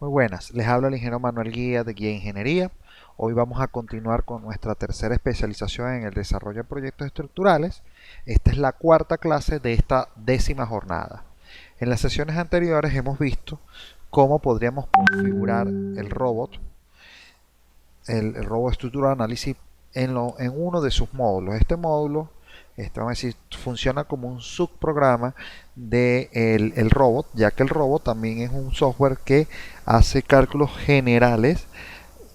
Muy buenas, les habla el ingeniero Manuel Guía de Guía Ingeniería. Hoy vamos a continuar con nuestra tercera especialización en el desarrollo de proyectos estructurales. Esta es la cuarta clase de esta décima jornada. En las sesiones anteriores hemos visto cómo podríamos configurar el robot estructural análisis en uno de sus módulos. Este módulo, vamos a decir, funciona como un subprograma del robot, ya que el robot también es un software que hace cálculos generales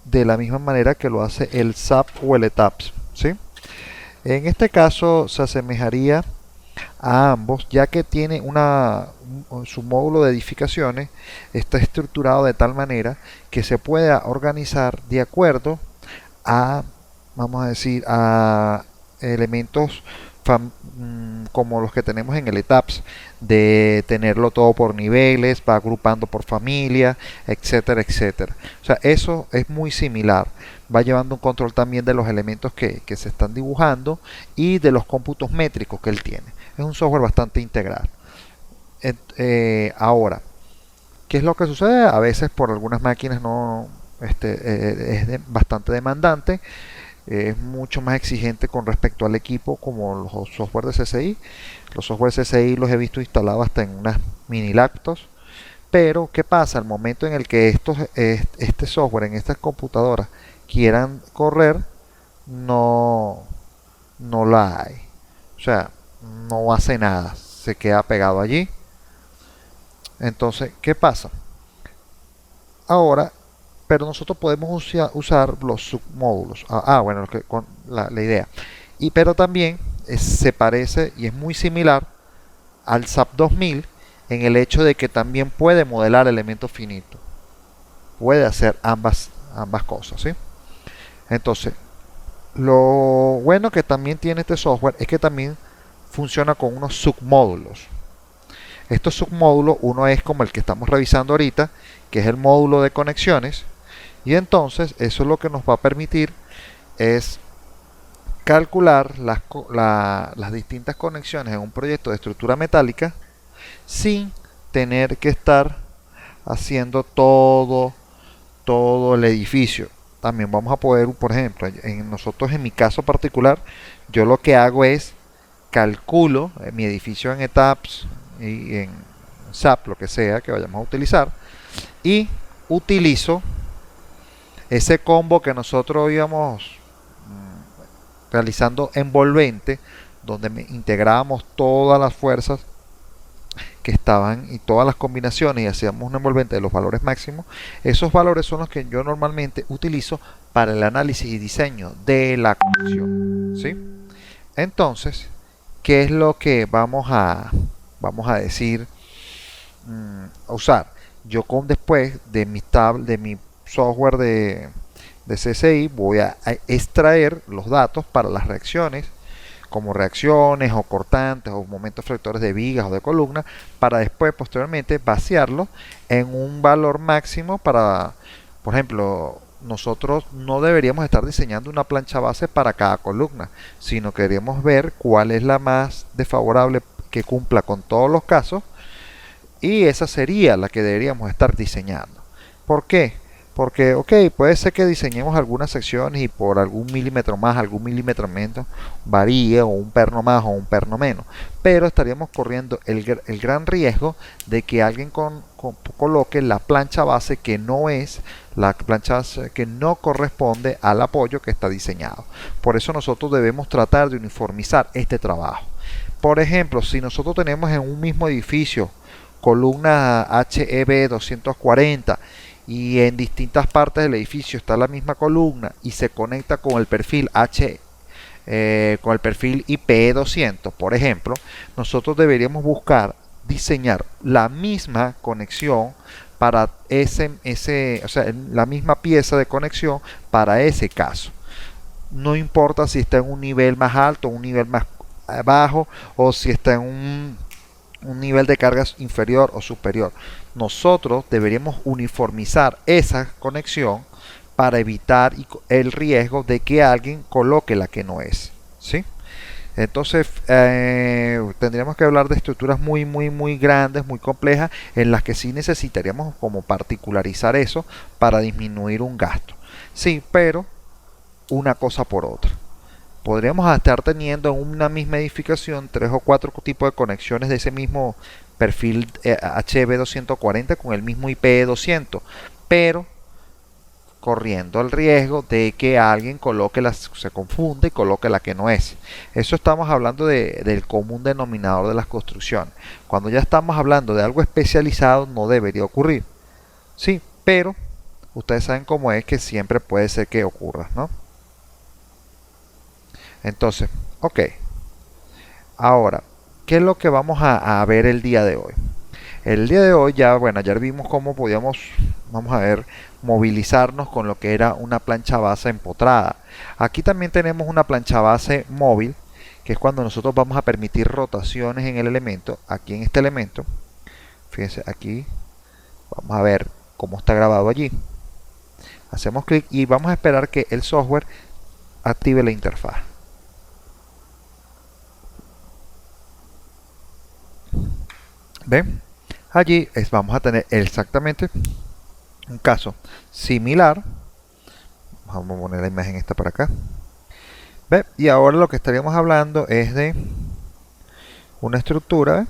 de la misma manera que lo hace el SAP o el ETAPS, ¿sí? En este caso se asemejaría a ambos, ya que tiene su módulo de edificaciones está estructurado de tal manera que se pueda organizar de acuerdo a, vamos a decir, a elementos como los que tenemos en el ETAPS, de tenerlo todo por niveles, va agrupando por familia, etcétera, etcétera. O sea, eso es muy similar. Va llevando un control también de los elementos que se están dibujando y de los cómputos métricos que él tiene. Es un software bastante integral. Ahora, ¿qué es lo que sucede? A veces por algunas máquinas no bastante demandante, es mucho más exigente con respecto al equipo, como los software de CCI. Los software CCI los he visto instalados hasta en unas mini laptops. Pero, ¿qué pasa? Al momento en el que este software en estas computadoras quieran correr, no, no la hay. O sea, no hace nada, se queda pegado allí. Entonces, ¿qué pasa? Ahora, pero nosotros podemos usar los submódulos. Bueno, con la idea. Pero también se parece y es muy similar al SAP 2000 en el hecho de que también puede modelar elementos finitos. Puede hacer ambas cosas, ¿sí? Entonces, lo bueno que también tiene este software es que también funciona con unos submódulos. Estos submódulos, uno es como el que estamos revisando ahorita, que es el módulo de conexiones, y entonces eso es lo que nos va a permitir es calcular las distintas conexiones en un proyecto de estructura metálica sin tener que estar haciendo todo el edificio. También vamos a poder, por ejemplo, en mi caso particular, yo lo que hago es calculo mi edificio en ETAPS y en SAP, lo que sea que vayamos a utilizar, y utilizo ese combo que nosotros íbamos realizando envolvente, donde integrábamos todas las fuerzas que estaban y todas las combinaciones y hacíamos un envolvente de los valores máximos. Esos valores son los que yo normalmente utilizo para el análisis y diseño de la conexión, ¿sí? Entonces, ¿qué es lo que vamos a decir a usar? Yo después de mi software de CCI voy a extraer los datos para las reacciones, como reacciones o cortantes o momentos fractores de vigas o de columna, para después posteriormente vaciarlo en un valor máximo para, por ejemplo, nosotros no deberíamos estar diseñando una plancha base para cada columna, sino queremos ver cuál es la más desfavorable que cumpla con todos los casos, y esa sería la que deberíamos estar diseñando. ¿Por qué? Porque, ok, puede ser que diseñemos algunas secciones y por algún milímetro más, algún milímetro menos, varíe, o un perno más o un perno menos. Pero estaríamos corriendo el gran riesgo de que alguien coloque la plancha base que no es la plancha base, que no corresponde al apoyo que está diseñado. Por eso nosotros debemos tratar de uniformizar este trabajo. Por ejemplo, si nosotros tenemos en un mismo edificio columna HEB 240 y en distintas partes del edificio está la misma columna y se conecta con el perfil con el perfil IP 200, por ejemplo, nosotros deberíamos buscar diseñar la misma conexión para o sea, la misma pieza de conexión para ese caso. No importa si está en un nivel más alto, un nivel más bajo, o si está en un nivel de cargas inferior o superior. Nosotros deberíamos uniformizar esa conexión para evitar el riesgo de que alguien coloque la que no es, ¿sí? Entonces, tendríamos que hablar de estructuras muy grandes, muy complejas, en las que sí necesitaríamos como particularizar eso para disminuir un gasto. Sí, pero una cosa por otra. Podríamos estar teniendo en una misma edificación tres o cuatro tipos de conexiones de ese mismo perfil HB240 con el mismo IP200, pero corriendo el riesgo de que alguien se confunde y coloque la que no es. Eso estamos hablando del común denominador de las construcciones. Cuando ya estamos hablando de algo especializado no debería ocurrir. Sí, pero ustedes saben cómo es, que siempre puede ser que ocurra, ¿no? Entonces, ok. Ahora, ¿qué es lo que vamos a ver el día de hoy? El día de hoy ya, bueno, ayer vimos cómo podíamos, vamos a ver, movilizarnos con lo que era una plancha base empotrada. Aquí también tenemos una plancha base móvil, que es cuando nosotros vamos a permitir rotaciones en el elemento. Aquí en este elemento, fíjense, aquí vamos a ver cómo está grabado allí. Hacemos clic y vamos a esperar que el software active la interfaz. ¿Ven? Allí vamos a tener exactamente un caso similar. Vamos a poner la imagen esta para acá. ¿Ve? Y ahora lo que estaríamos hablando es de una estructura, ¿ve?,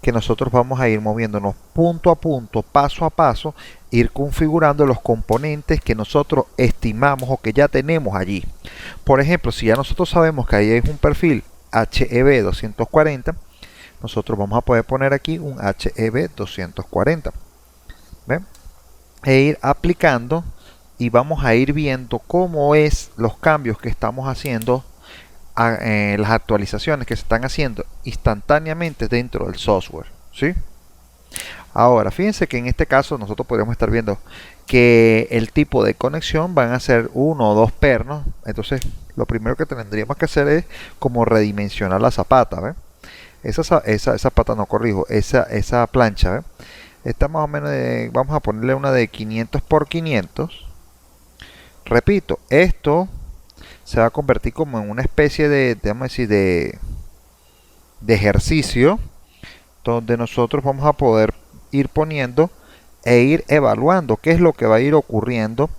que nosotros vamos a ir moviéndonos punto a punto, paso a paso, ir configurando los componentes que nosotros estimamos o que ya tenemos allí. Por ejemplo, si ya nosotros sabemos que ahí es un perfil HEB 240, nosotros vamos a poder poner aquí un HEB 240. ¿Ven? E ir aplicando y vamos a ir viendo cómo es los cambios que estamos haciendo, las actualizaciones que se están haciendo instantáneamente dentro del software, ¿sí? Ahora, fíjense que en este caso nosotros podríamos estar viendo que el tipo de conexión van a ser uno o dos pernos. Entonces, lo primero que tendríamos que hacer es como redimensionar la zapata, ¿ven? Esa pata, no, corrijo, esa plancha, ¿ven? Esta más o menos vamos a ponerle una de 500 por 500. Repito, esto se va a convertir como en una especie vamos a decir, de ejercicio, donde nosotros vamos a poder ir poniendo e ir evaluando qué es lo que va a ir ocurriendo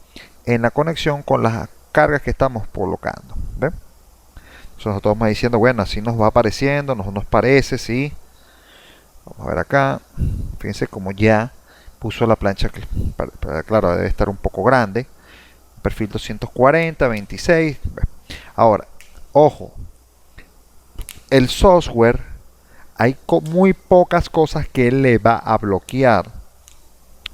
en la conexión con las cargas que estamos colocando. ¿Ven? Entonces nosotros vamos diciendo, bueno, así nos va apareciendo, nos parece, sí. Vamos a ver acá, fíjense como ya puso la plancha, que claro, debe estar un poco grande. Perfil 240, 26. Ahora, ojo, el software, hay muy pocas cosas que él le va a bloquear,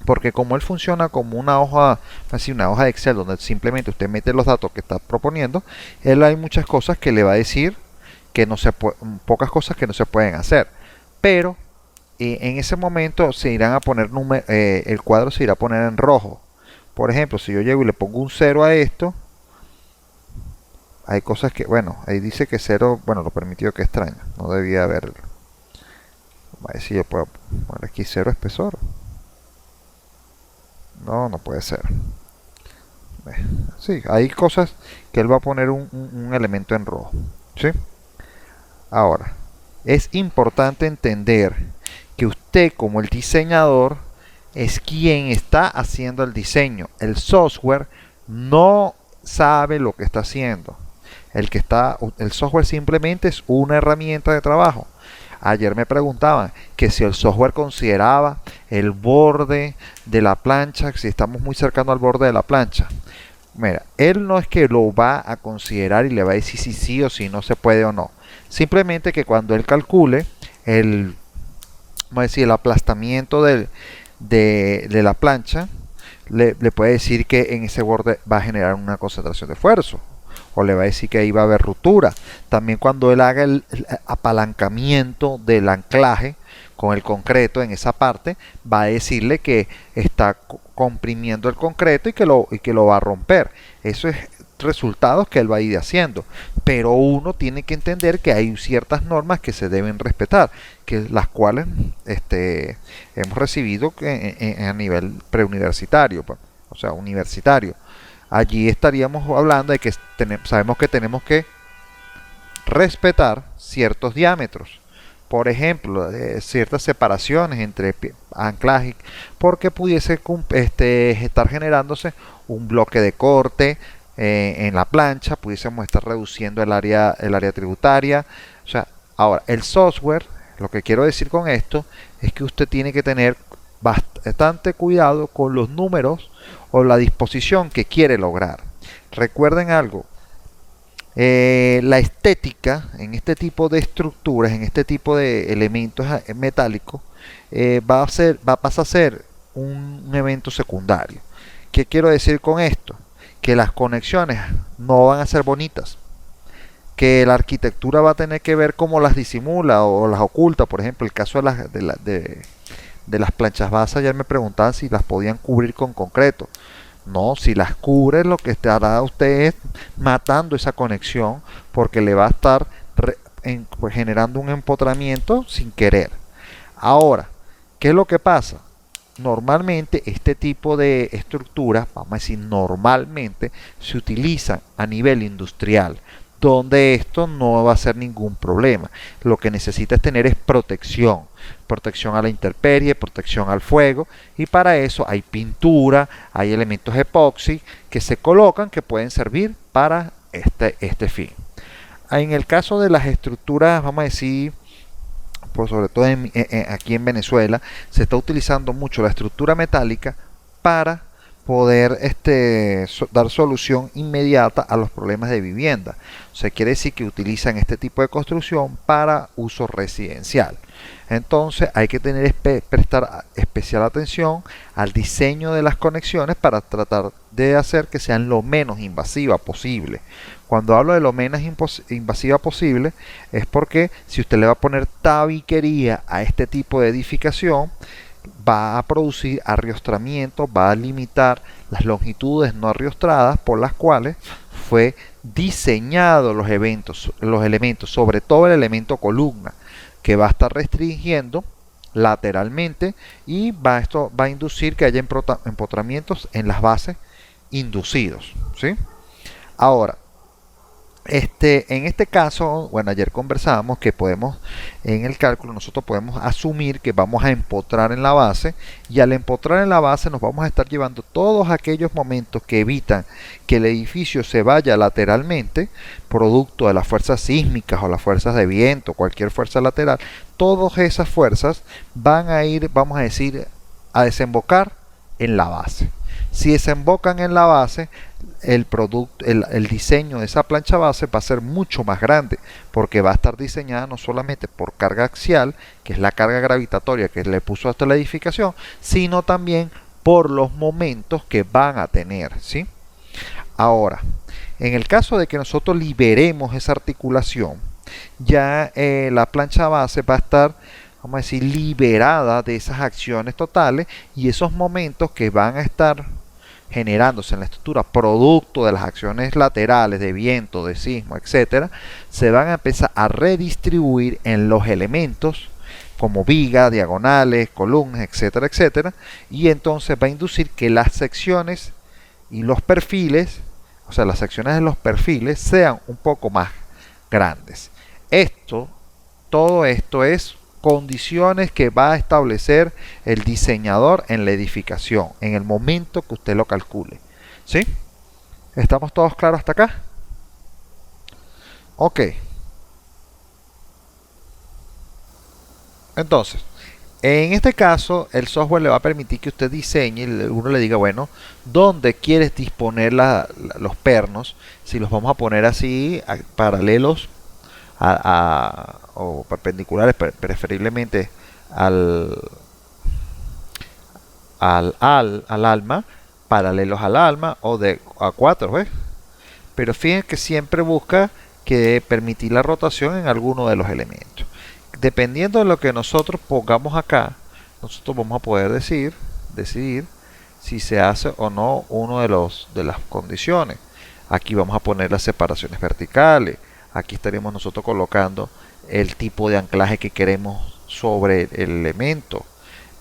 porque como él funciona como una hoja, así una hoja de Excel, donde simplemente usted mete los datos que está proponiendo, él hay muchas cosas que le va a decir que no se pocas cosas que no se pueden hacer, pero en ese momento se irán a poner el cuadro se irá a poner en rojo. Por ejemplo, si yo llego y le pongo un 0 a esto, hay cosas que, bueno, ahí dice que 0, bueno, lo permitió, que extraño, no debía haberlo. A ver si yo puedo poner aquí 0 espesor. No, no puede ser. Sí, hay cosas que él va a poner un elemento en rojo, ¿sí? Ahora, es importante entender que usted, como el diseñador, es quien está haciendo el diseño. El software no sabe lo que está haciendo. El software simplemente es una herramienta de trabajo. Ayer me preguntaban que si el software consideraba el borde de la plancha, si estamos muy cercanos al borde de la plancha. Mira, él no es que lo va a considerar y le va a decir si sí o si no se puede o no. Simplemente que cuando él calcule vamos a decir, el aplastamiento de la plancha, le puede decir que en ese borde va a generar una concentración de esfuerzo, o le va a decir que ahí va a haber ruptura. También cuando él haga el apalancamiento del anclaje con el concreto en esa parte, va a decirle que está comprimiendo el concreto y que lo va a romper. Eso es resultados que él va a ir haciendo, pero uno tiene que entender que hay ciertas normas que se deben respetar, que las cuales hemos recibido a nivel preuniversitario, pues, o sea, universitario. Allí estaríamos hablando de que sabemos que tenemos que respetar ciertos diámetros. Por ejemplo, ciertas separaciones entre anclajes, porque pudiese estar generándose un bloque de corte en la plancha, pudiésemos estar reduciendo el área tributaria. O sea, ahora, el software, lo que quiero decir con esto es que usted tiene que tener bastante cuidado con los números o la disposición que quiere lograr. Recuerden algo, la estética en este tipo de estructuras, en este tipo de elementos metálicos, va a pasar a ser un evento secundario. ¿Qué quiero decir con esto? Que las conexiones no van a ser bonitas, que la arquitectura va a tener que ver cómo las disimula o las oculta. Por ejemplo, el caso de las planchas basas, ya me preguntaban si las podían cubrir con concreto. No, si las cubre, lo que estará usted es matando esa conexión, porque le va a estar pues, generando un empotramiento sin querer. Ahora, ¿qué es lo que pasa? Normalmente este tipo de estructuras, vamos a decir normalmente, se utilizan a nivel industrial, donde esto no va a ser ningún problema. Lo que necesita es tener es protección, protección a la intemperie, protección al fuego, y para eso hay pintura, hay elementos epoxi que se colocan que pueden servir para este fin. En el caso de las estructuras, vamos a decir, por sobre todo aquí en Venezuela, se está utilizando mucho la estructura metálica para poder dar solución inmediata a los problemas de vivienda. O sea, quiere decir que utilizan este tipo de construcción para uso residencial. Entonces hay que prestar especial atención al diseño de las conexiones para tratar de hacer que sean lo menos invasiva posible. Cuando hablo de lo menos invasiva posible es porque si usted le va a poner tabiquería a este tipo de edificación, va a producir arriostramiento, va a limitar las longitudes no arriostradas por las cuales fue diseñado los elementos, sobre todo el elemento columna, que va a estar restringiendo lateralmente y esto va a inducir que haya empotramientos en las bases inducidos, ¿sí? Ahora, en este caso, bueno, ayer conversábamos que podemos, en el cálculo, nosotros podemos asumir que vamos a empotrar en la base, y al empotrar en la base nos vamos a estar llevando todos aquellos momentos que evitan que el edificio se vaya lateralmente, producto de las fuerzas sísmicas o las fuerzas de viento, cualquier fuerza lateral. Todas esas fuerzas van a ir, vamos a decir, a desembocar en la base. Si desembocan en la base, el diseño de esa plancha base va a ser mucho más grande, porque va a estar diseñada no solamente por carga axial, que es la carga gravitatoria que le puso hasta la edificación, sino también por los momentos que van a tener, ¿sí? Ahora, en el caso de que nosotros liberemos esa articulación, ya la plancha base va a estar, vamos a decir, liberada de esas acciones totales, y esos momentos que van a estar generándose en la estructura producto de las acciones laterales de viento, de sismo, etcétera, se van a empezar a redistribuir en los elementos como vigas, diagonales, columnas, etcétera, etcétera, y entonces va a inducir que las secciones y los perfiles, o sea, las secciones de los perfiles sean un poco más grandes. Todo esto es condiciones que va a establecer el diseñador en la edificación, en el momento que usted lo calcule. ¿Sí? ¿Estamos todos claros hasta acá? Ok. Entonces, en este caso, el software le va a permitir que usted diseñe, uno le diga, bueno, ¿dónde quieres disponer los pernos? Si los vamos a poner así, paralelos o perpendiculares, preferiblemente al alma, paralelos al alma, o de a 4, ¿ves? Pero fíjense que siempre busca que permitir la rotación en alguno de los elementos. Dependiendo de lo que nosotros pongamos acá, nosotros vamos a poder decidir si se hace o no uno de las condiciones. Aquí vamos a poner las separaciones verticales. Aquí estaríamos nosotros colocando el tipo de anclaje que queremos sobre el elemento,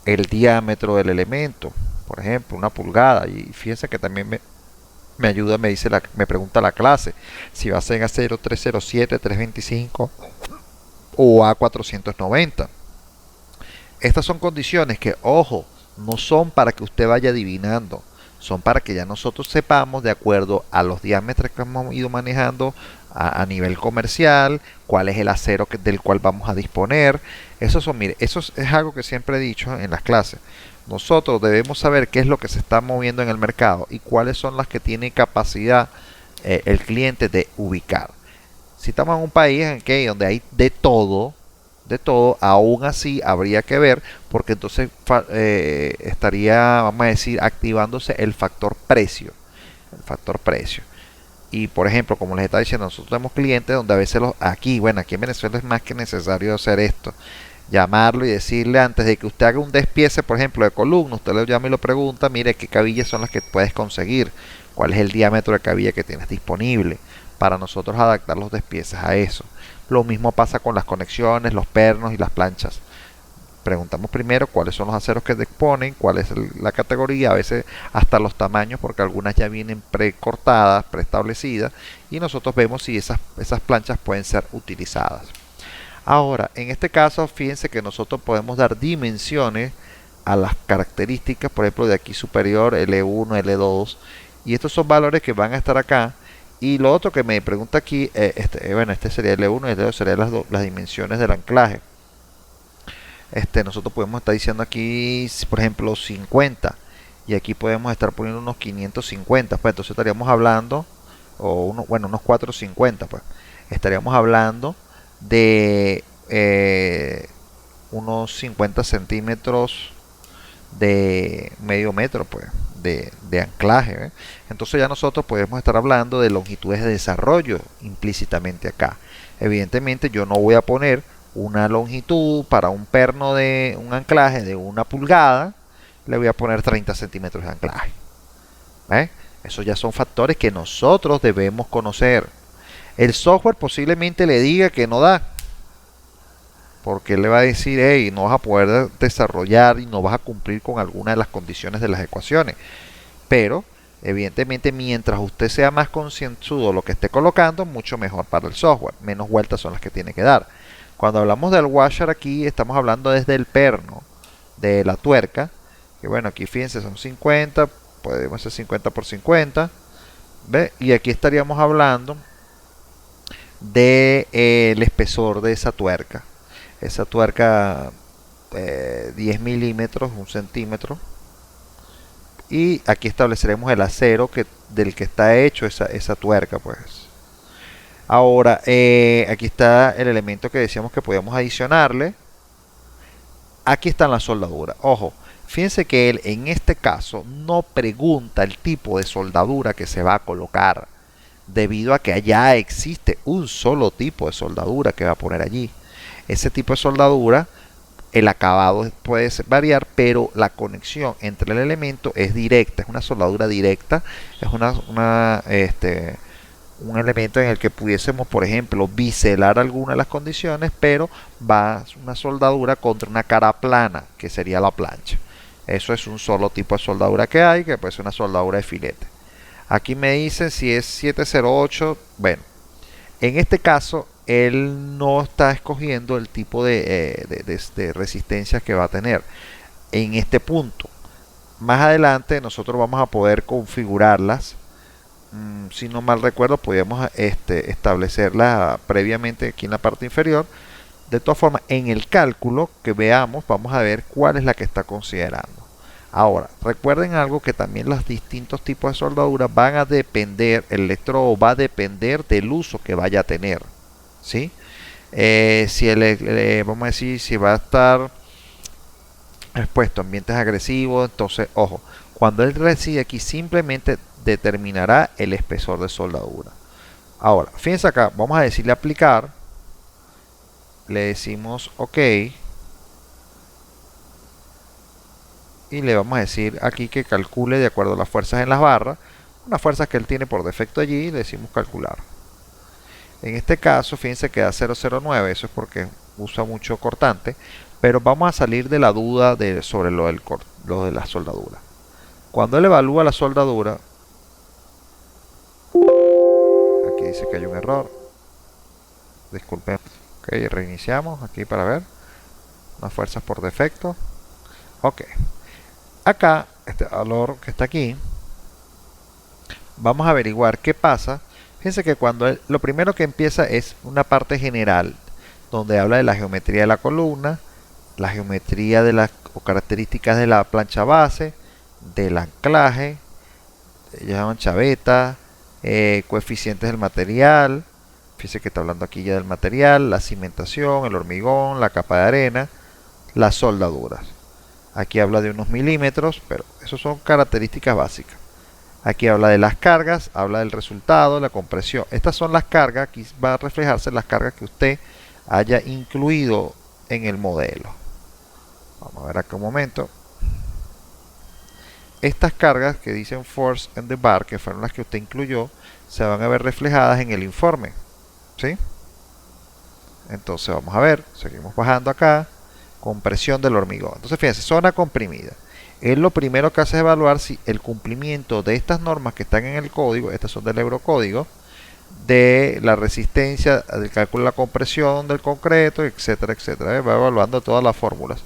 el diámetro del elemento, por ejemplo, 1 pulgada. Y fíjense que también Me ayuda, me pregunta la clase si va a ser en acero 307, 325 o A490. Estas son condiciones que, ojo, no son para que usted vaya adivinando, son para que ya nosotros sepamos, de acuerdo a los diámetros que hemos ido manejando a nivel comercial, cuál es el acero del cual vamos a disponer. Mire, es algo que siempre he dicho en las clases. Nosotros debemos saber qué es lo que se está moviendo en el mercado y cuáles son las que tiene capacidad el cliente de ubicar. Si estamos en un país donde hay de todo, aún así habría que ver, porque entonces estaría, vamos a decir, activándose el factor precio. El factor precio. Y por ejemplo, como les estaba diciendo, nosotros tenemos clientes donde a veces aquí en Venezuela es más que necesario hacer esto. Llamarlo y decirle antes de que usted haga un despiece, por ejemplo, de columna, usted le llama y lo pregunta, mire qué cabillas son las que puedes conseguir, cuál es el diámetro de cabilla que tienes disponible, para nosotros adaptar los despieces a eso. Lo mismo pasa con las conexiones, los pernos y las planchas. Preguntamos primero cuáles son los aceros que disponen, cuál es la categoría, a veces hasta los tamaños, porque algunas ya vienen precortadas, preestablecidas, y nosotros vemos si esas planchas pueden ser utilizadas. Ahora, en este caso, fíjense que nosotros podemos dar dimensiones a las características, por ejemplo, de aquí superior, L1, L2, y estos son valores que van a estar acá. Y lo otro que me pregunta aquí, este sería L1 y L2, serían las dimensiones del anclaje. Nosotros podemos estar diciendo aquí, por ejemplo, 50, y aquí podemos estar poniendo unos 550, pues entonces estaríamos hablando, unos 450, pues estaríamos hablando de unos 50 centímetros de medio metro, pues de anclaje, ¿eh? Entonces ya nosotros podemos estar hablando de longitudes de desarrollo implícitamente acá. Evidentemente yo no voy a poner una longitud para un perno de un anclaje de 1 pulgada, le voy a poner 30 centímetros de anclaje. ¿Eh? Esos ya son factores que nosotros debemos conocer. El software posiblemente le diga que no da, porque él le va a decir, hey, no vas a poder desarrollar y no vas a cumplir con alguna de las condiciones de las ecuaciones. Pero, evidentemente, mientras usted sea más concienzudo de lo que esté colocando, mucho mejor para el software. Menos vueltas son las que tiene que dar. Cuando hablamos del washer aquí, estamos hablando desde el perno de la tuerca, que bueno, aquí fíjense, son 50, podemos hacer 50 por 50, ¿ve? Y aquí estaríamos hablando de el espesor de esa tuerca. Esa tuerca 10 milímetros, 1 centímetro. Y aquí estableceremos el acero del que está hecho esa tuerca, pues. Ahora, aquí está el elemento que decíamos que podíamos adicionarle. Aquí están las soldaduras. Ojo, fíjense que él en este caso no pregunta el tipo de soldadura que se va a colocar, debido a que ya existe un solo tipo de soldadura que va a poner allí. Ese tipo de soldadura, el acabado puede variar, pero la conexión entre el elemento es directa, es una soldadura directa, es un elemento en el que pudiésemos, por ejemplo, biselar alguna de las condiciones, pero va una soldadura contra una cara plana, que sería la plancha. Eso es un solo tipo de soldadura que hay, que puede ser una soldadura de filete. Aquí me dicen si es 708. Bueno, en este caso él no está escogiendo el tipo de resistencia que va a tener en este punto. Más adelante nosotros vamos a poder configurarlas. Si no mal recuerdo, podíamos establecerla previamente aquí en la parte inferior. De todas formas, en el cálculo que veamos, vamos a ver cuál es la que está considerando. Ahora, recuerden algo, que también los distintos tipos de soldadura van a depender, el electrodo va a depender del uso que vaya a tener, ¿sí? Vamos a decir, si va a estar expuesto a ambientes agresivos, entonces, ojo, cuando él reside aquí, simplemente determinará el espesor de soldadura. Ahora, fíjense acá, vamos a decirle aplicar, le decimos OK, y le vamos a decir aquí que calcule de acuerdo a las fuerzas en las barras, unas fuerzas que él tiene por defecto allí, le decimos calcular. En este caso, fíjense que da 009, eso es porque usa mucho cortante, pero vamos a salir de la duda sobre lo de la soldadura. Cuando él evalúa la soldadura, aquí dice que hay un error. Disculpen. Ok, reiniciamos aquí para ver las fuerzas por defecto. Ok, acá este valor que está aquí, vamos a averiguar qué pasa. Fíjense que cuando lo primero que empieza es una parte general donde habla de la geometría de la columna, la geometría de las o características de la plancha base, del anclaje, llaman chaveta, coeficientes del material. Fíjense que está hablando aquí ya del material, la cimentación, el hormigón, la capa de arena, las soldaduras. Aquí habla de unos milímetros, pero eso son características básicas. Aquí habla de las cargas, habla del resultado, la compresión. Estas son las cargas, aquí va a reflejarse las cargas que usted haya incluido en el modelo. Vamos a ver acá un momento. Estas cargas que dicen force and the bar, que fueron las que usted incluyó, se van a ver reflejadas en el informe. ¿Sí? Entonces vamos a ver, seguimos bajando acá, compresión del hormigón. Entonces fíjense, zona comprimida. Es lo primero que hace es evaluar si el cumplimiento de estas normas que están en el código, estas son del Eurocódigo, de la resistencia, del cálculo de la compresión del concreto, etcétera, etcétera. Va evaluando todas las fórmulas.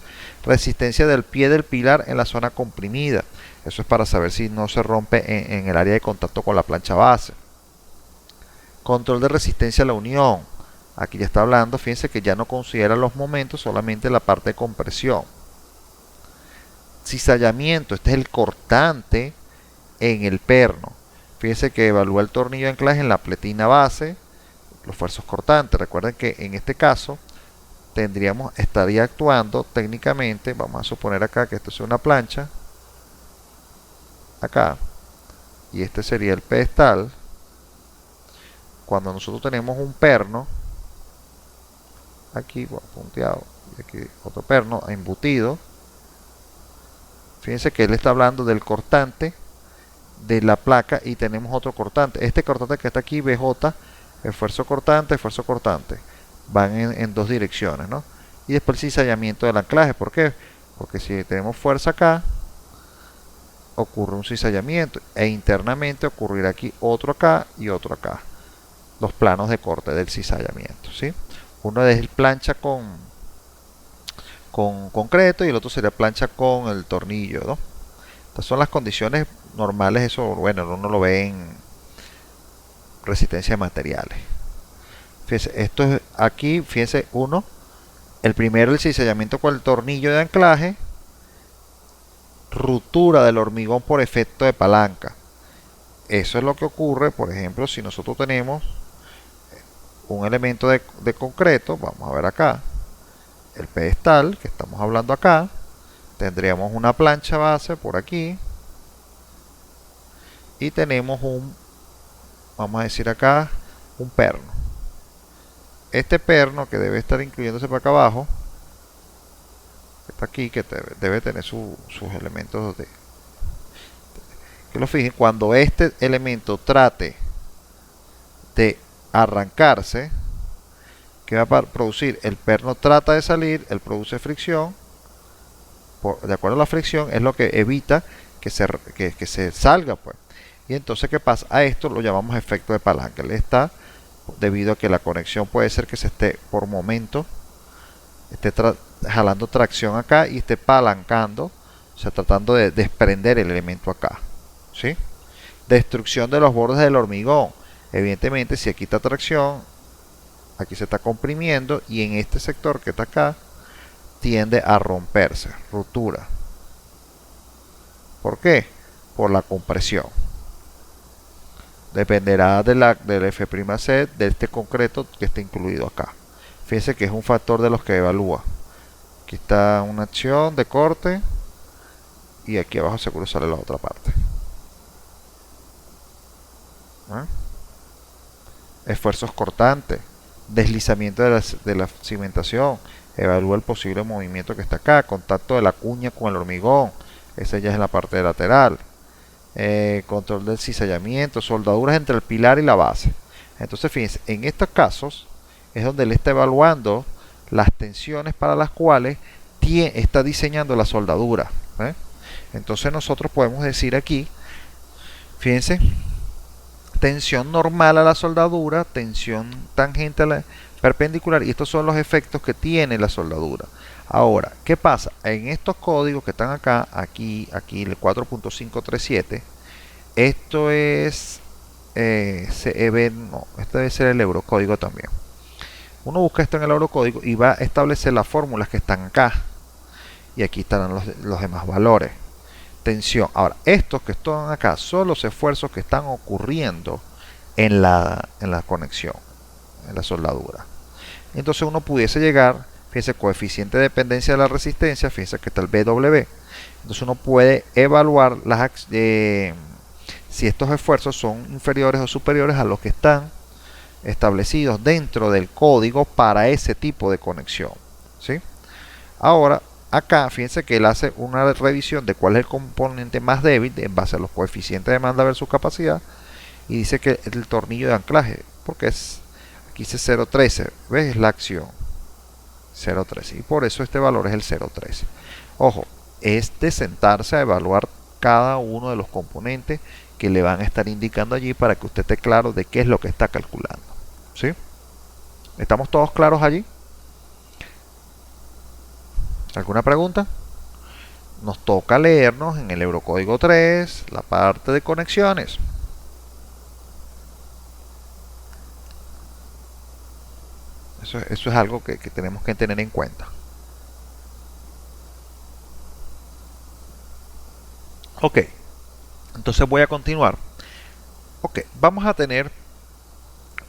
Resistencia del pie del pilar en la zona comprimida. Eso es para saber si no se rompe en el área de contacto con la plancha base. Control de resistencia a la unión. Aquí ya está hablando, fíjense que ya no considera los momentos, solamente la parte de compresión. Cizallamiento, este es el cortante en el perno. Fíjense que evalúa el tornillo de anclaje en la pletina base, los esfuerzos cortantes. Recuerden que en este caso estaría actuando técnicamente, vamos a suponer acá que esto es una plancha, acá, y este sería el pedestal. Cuando nosotros tenemos un perno, aquí, bueno, punteado, y aquí otro perno embutido, fíjense que él está hablando del cortante de la placa y tenemos otro cortante. Este cortante que está aquí, BJ, esfuerzo cortante, van en dos direcciones, ¿no? Y después el cizallamiento del anclaje. ¿Por qué? Porque si tenemos fuerza acá, ocurre un cizallamiento e internamente ocurrirá aquí otro acá y otro acá. Los planos de corte del cizallamiento, ¿sí? Uno es el plancha con concreto y el otro sería plancha con el tornillo, ¿no? Estas son las condiciones normales. Eso, bueno, uno lo ve en resistencia de materiales. Fíjense, esto es aquí, fíjense, el primero, el cizallamiento con el tornillo de anclaje, ruptura del hormigón por efecto de palanca. Eso es lo que ocurre, por ejemplo, si nosotros tenemos un elemento de concreto, vamos a ver acá, el pedestal que estamos hablando acá, tendríamos una plancha base por aquí y tenemos vamos a decir acá, un perno. Este perno que debe estar incluyéndose para acá abajo, que está aquí, que debe tener sus elementos que lo fijen, cuando este elemento trate de arrancarse, que va a producir, el perno trata de salir, él produce fricción, de acuerdo a la fricción es lo que evita que se salga, pues. Y entonces, ¿qué pasa? A esto lo llamamos efecto de palanca. Él está, debido a que la conexión puede ser que se esté por momento, esté jalando tracción acá y esté palancando, o sea, tratando de desprender el elemento acá, ¿sí? Destrucción de los bordes del hormigón. Evidentemente, si aquí está tracción, aquí se está comprimiendo y en este sector que está acá tiende a romperse, ruptura. ¿Por qué? Por la compresión. Dependerá del F'C de este concreto que está incluido acá. Fíjense que es un factor de los que evalúa. Aquí está una acción de corte y aquí abajo seguro sale la otra parte. ¿Ah? Esfuerzos cortantes, deslizamiento de la cimentación, evalúa el posible movimiento que está acá, contacto de la cuña con el hormigón, esa ya es en la parte lateral, control del cizallamiento, soldaduras entre el pilar y la base. Entonces fíjense, en estos casos es donde él está evaluando las tensiones para las cuales está diseñando la soldadura, ¿eh? Entonces nosotros podemos decir aquí, fíjense, tensión normal a la soldadura, tensión tangente a la perpendicular, y estos son los efectos que tiene la soldadura. Ahora, ¿qué pasa? En estos códigos que están acá, aquí el 4.537, esto es CEB, no, este debe ser el eurocódigo también. Uno busca esto en el eurocódigo y va a establecer las fórmulas que están acá, y aquí estarán los demás valores. Tensión. Ahora, estos que están acá son los esfuerzos que están ocurriendo en la conexión, en la soldadura. Entonces uno pudiese llegar, fíjense, coeficiente de dependencia de la resistencia, fíjense que está el BW. Entonces uno puede evaluar si estos esfuerzos son inferiores o superiores a los que están establecidos dentro del código para ese tipo de conexión, ¿sí? Ahora, acá, fíjense que él hace una revisión de cuál es el componente más débil en base a los coeficientes de demanda versus capacidad, y dice que el tornillo de anclaje, porque aquí dice 0.13, ¿ves? Es la acción 0.13, y por eso este valor es el 0.13. Ojo, es de sentarse a evaluar cada uno de los componentes que le van a estar indicando allí para que usted esté claro de qué es lo que está calculando, ¿sí? ¿Estamos todos claros allí? ¿Alguna pregunta? Nos toca leernos en el Eurocódigo 3 la parte de conexiones. Eso es algo que tenemos que tener en cuenta. Ok, entonces voy a continuar. Ok, vamos a tener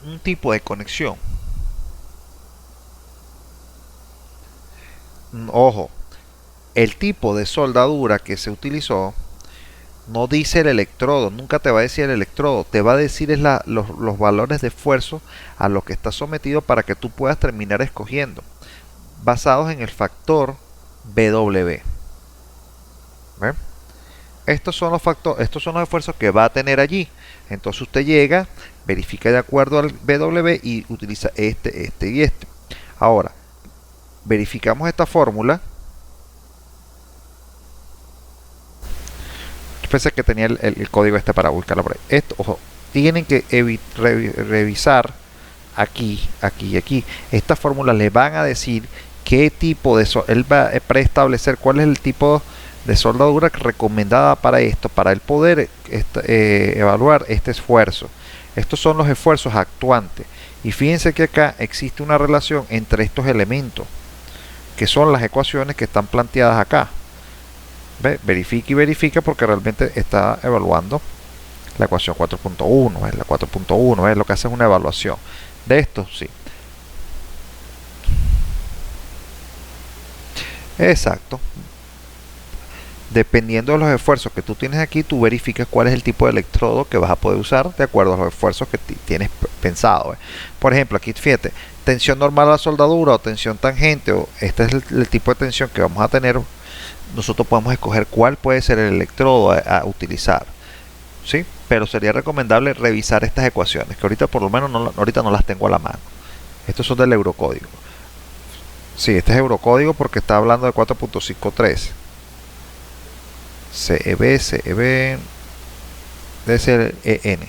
un tipo de conexión. Ojo, el tipo de soldadura que se utilizó no dice el electrodo, nunca te va a decir el electrodo, te va a decir los valores de esfuerzo a los que está sometido para que tú puedas terminar escogiendo, basados en el factor BW. ¿Ve? Estos son los esfuerzos que va a tener allí. Entonces usted llega, verifica de acuerdo al BW y utiliza este y este. Ahora, verificamos esta fórmula. Yo pensé que tenía el código este para buscarlo por ahí. Esto, ojo, tienen que revisar aquí, aquí y aquí. Estas fórmulas le van a decir qué tipo de él va a preestablecer cuál es el tipo de soldadura recomendada para esto, para el poder evaluar este esfuerzo. Estos son los esfuerzos actuantes, y fíjense que acá existe una relación entre estos elementos, que son las ecuaciones que están planteadas acá. ¿Ve? Verifica y verifica, porque realmente está evaluando la ecuación 4.1, es la 4.1, es lo que hace es una evaluación de esto, sí. Exacto. Dependiendo de los esfuerzos que tú tienes aquí, tú verificas cuál es el tipo de electrodo que vas a poder usar de acuerdo a los esfuerzos que tienes pensado. Por ejemplo, aquí fíjate, tensión normal a la soldadura o tensión tangente, o este es el tipo de tensión que vamos a tener. Nosotros podemos escoger cuál puede ser el electrodo a utilizar, ¿sí? Pero sería recomendable revisar estas ecuaciones, que ahorita por lo menos ahorita no las tengo a la mano. Estos son del eurocódigo. Sí, este es eurocódigo porque está hablando de 4.53. CEB, debe ser EN.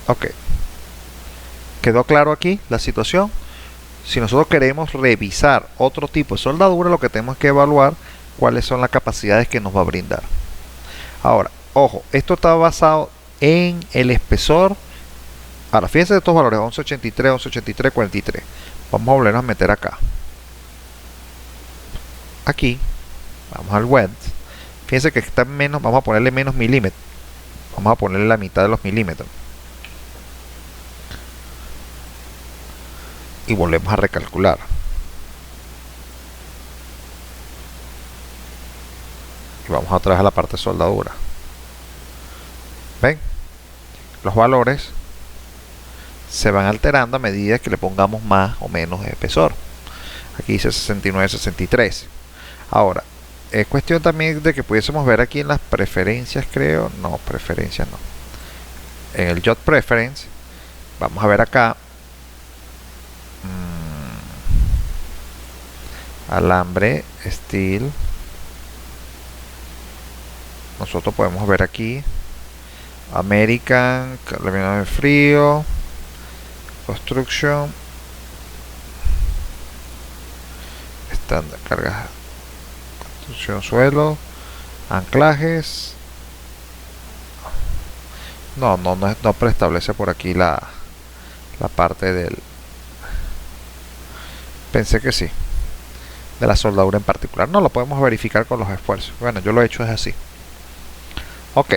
Ok. ¿Quedó claro aquí la situación? Si nosotros queremos revisar otro tipo de soldadura, lo que tenemos que evaluar cuáles son las capacidades que nos va a brindar. Ahora, ojo, esto está basado en el espesor. Ahora, fíjense de estos valores, 1183, 1183, 43. Vamos a volvernos a meter acá. Aquí, vamos al web. Fíjense que está menos, vamos a ponerle menos milímetros. Vamos a ponerle la mitad de los milímetros. Y volvemos a recalcular. Y vamos otra vez a la parte de soldadura. ¿Ven? Los valores se van alterando a medida que le pongamos más o menos espesor. Aquí dice 69, 63. Ahora, es cuestión también de que pudiésemos ver aquí en las preferencias, creo. No, preferencias no. En el Jot Preference, vamos a ver acá. Alambre, steel. Nosotros podemos ver aquí American, laminado de frío, construction, estándar, cargas, construcción, suelo, anclajes. No preestablece por aquí la parte del, pensé que sí, de la soldadura en particular. No lo podemos verificar con los esfuerzos. Bueno, yo lo he hecho es así. Ok,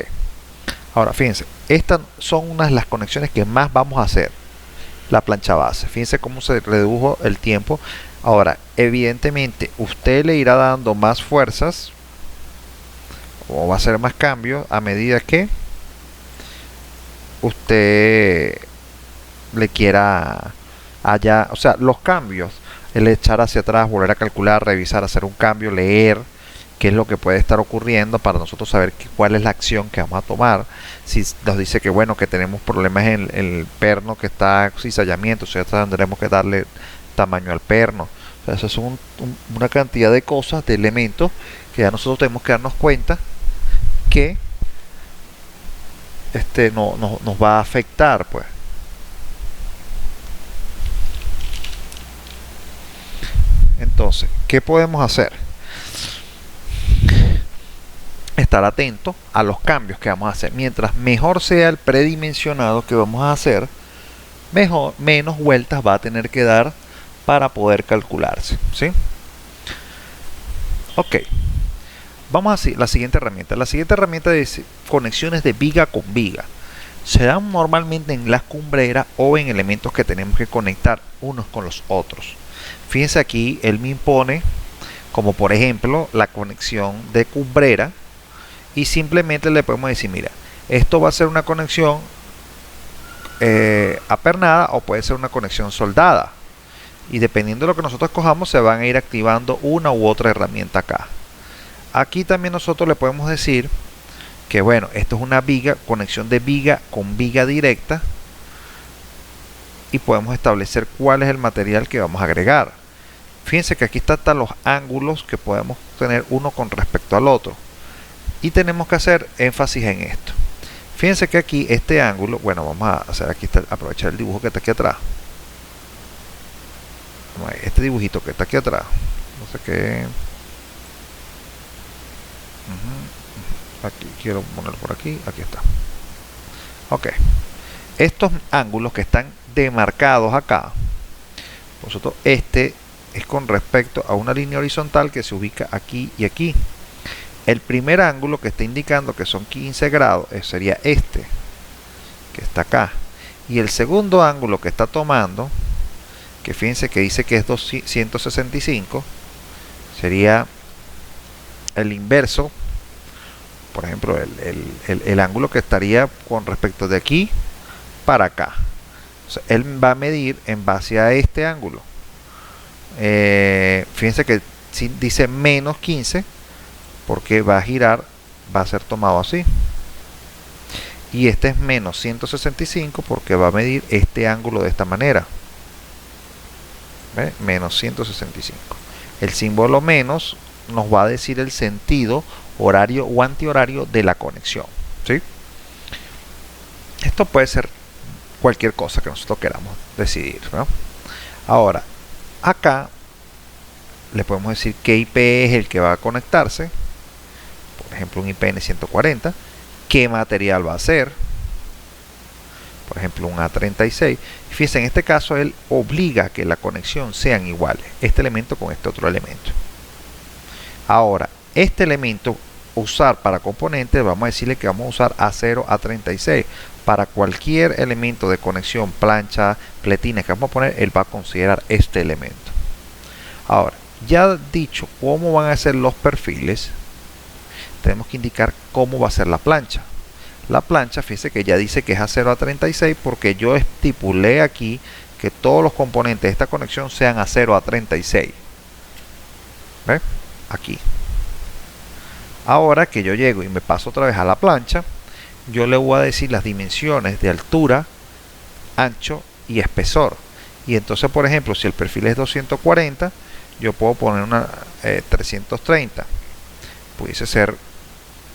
ahora fíjense, estas son unas de las conexiones que más vamos a hacer. La plancha base, fíjense cómo se redujo el tiempo. Ahora, evidentemente, usted le irá dando más fuerzas o va a hacer más cambios a medida que usted le quiera allá, o sea, los cambios, el echar hacia atrás, volver a calcular, revisar, hacer un cambio, leer qué es lo que puede estar ocurriendo para nosotros saber cuál es la acción que vamos a tomar. Si nos dice que bueno, que tenemos problemas en el perno que está cizallamiento, o sea, tendremos que darle tamaño al perno. O sea, eso es una cantidad de cosas, de elementos que ya nosotros tenemos que darnos cuenta que nos va a afectar, pues. Entonces, ¿qué podemos hacer? Estar atento a los cambios que vamos a hacer. Mientras mejor sea el predimensionado que vamos a hacer, menos vueltas va a tener que dar para poder calcularse, ¿sí? Ok, vamos a la siguiente herramienta. La siguiente herramienta es conexiones de viga con viga. Se dan normalmente en las cumbreras o en elementos que tenemos que conectar unos con los otros. Fíjense aquí, él me impone como por ejemplo la conexión de cumbrera y simplemente le podemos decir, mira, esto va a ser una conexión apernada o puede ser una conexión soldada, y dependiendo de lo que nosotros escojamos se van a ir activando una u otra herramienta acá. Aquí también nosotros le podemos decir que bueno, esto es una viga, conexión de viga con viga directa, y podemos establecer cuál es el material que vamos a agregar. Fíjense que aquí están los ángulos que podemos tener uno con respecto al otro, y tenemos que hacer énfasis en esto. Fíjense que aquí este ángulo, bueno, vamos a hacer aquí, aprovechar el dibujo que está aquí atrás. Este dibujito que está aquí atrás, no sé qué. Aquí quiero poner por aquí, aquí está. Ok, estos ángulos que están demarcados acá, nosotros este es con respecto a una línea horizontal que se ubica aquí y aquí. El primer ángulo que está indicando que son 15 grados sería este que está acá, y el segundo ángulo que está tomando, que fíjense que dice que es 265, sería el inverso. Por ejemplo, el ángulo que estaría con respecto de aquí para acá. O sea, él va a medir en base a este ángulo. Fíjense que si dice menos 15, porque va a girar, va a ser tomado así. Y este es menos 165 porque va a medir este ángulo de esta manera. ¿Ve? Menos 165. El símbolo menos nos va a decir el sentido horario o antihorario de la conexión, ¿sí? Esto puede ser cualquier cosa que nosotros queramos decidir, ¿no? Ahora, acá le podemos decir qué IP es el que va a conectarse. Por ejemplo, un IPN 140. Qué material va a ser. Por ejemplo, un A36. Fíjense, en este caso él obliga a que la conexión sean iguales, este elemento con este otro elemento. Ahora, este elemento usar para componentes, vamos a decirle que vamos a usar A0, A36. Para cualquier elemento de conexión, plancha, pletina que vamos a poner, él va a considerar este elemento. Ahora, ya dicho cómo van a ser los perfiles, tenemos que indicar cómo va a ser la plancha. La plancha, fíjense que ya dice que es A0, A36 porque yo estipulé aquí que todos los componentes de esta conexión sean A0, A36. ¿Ve? Aquí. Ahora que yo llego y me paso otra vez a la plancha, yo le voy a decir las dimensiones de altura, ancho y espesor. Y entonces, por ejemplo, si el perfil es 240, yo puedo poner una 330. Pudiese ser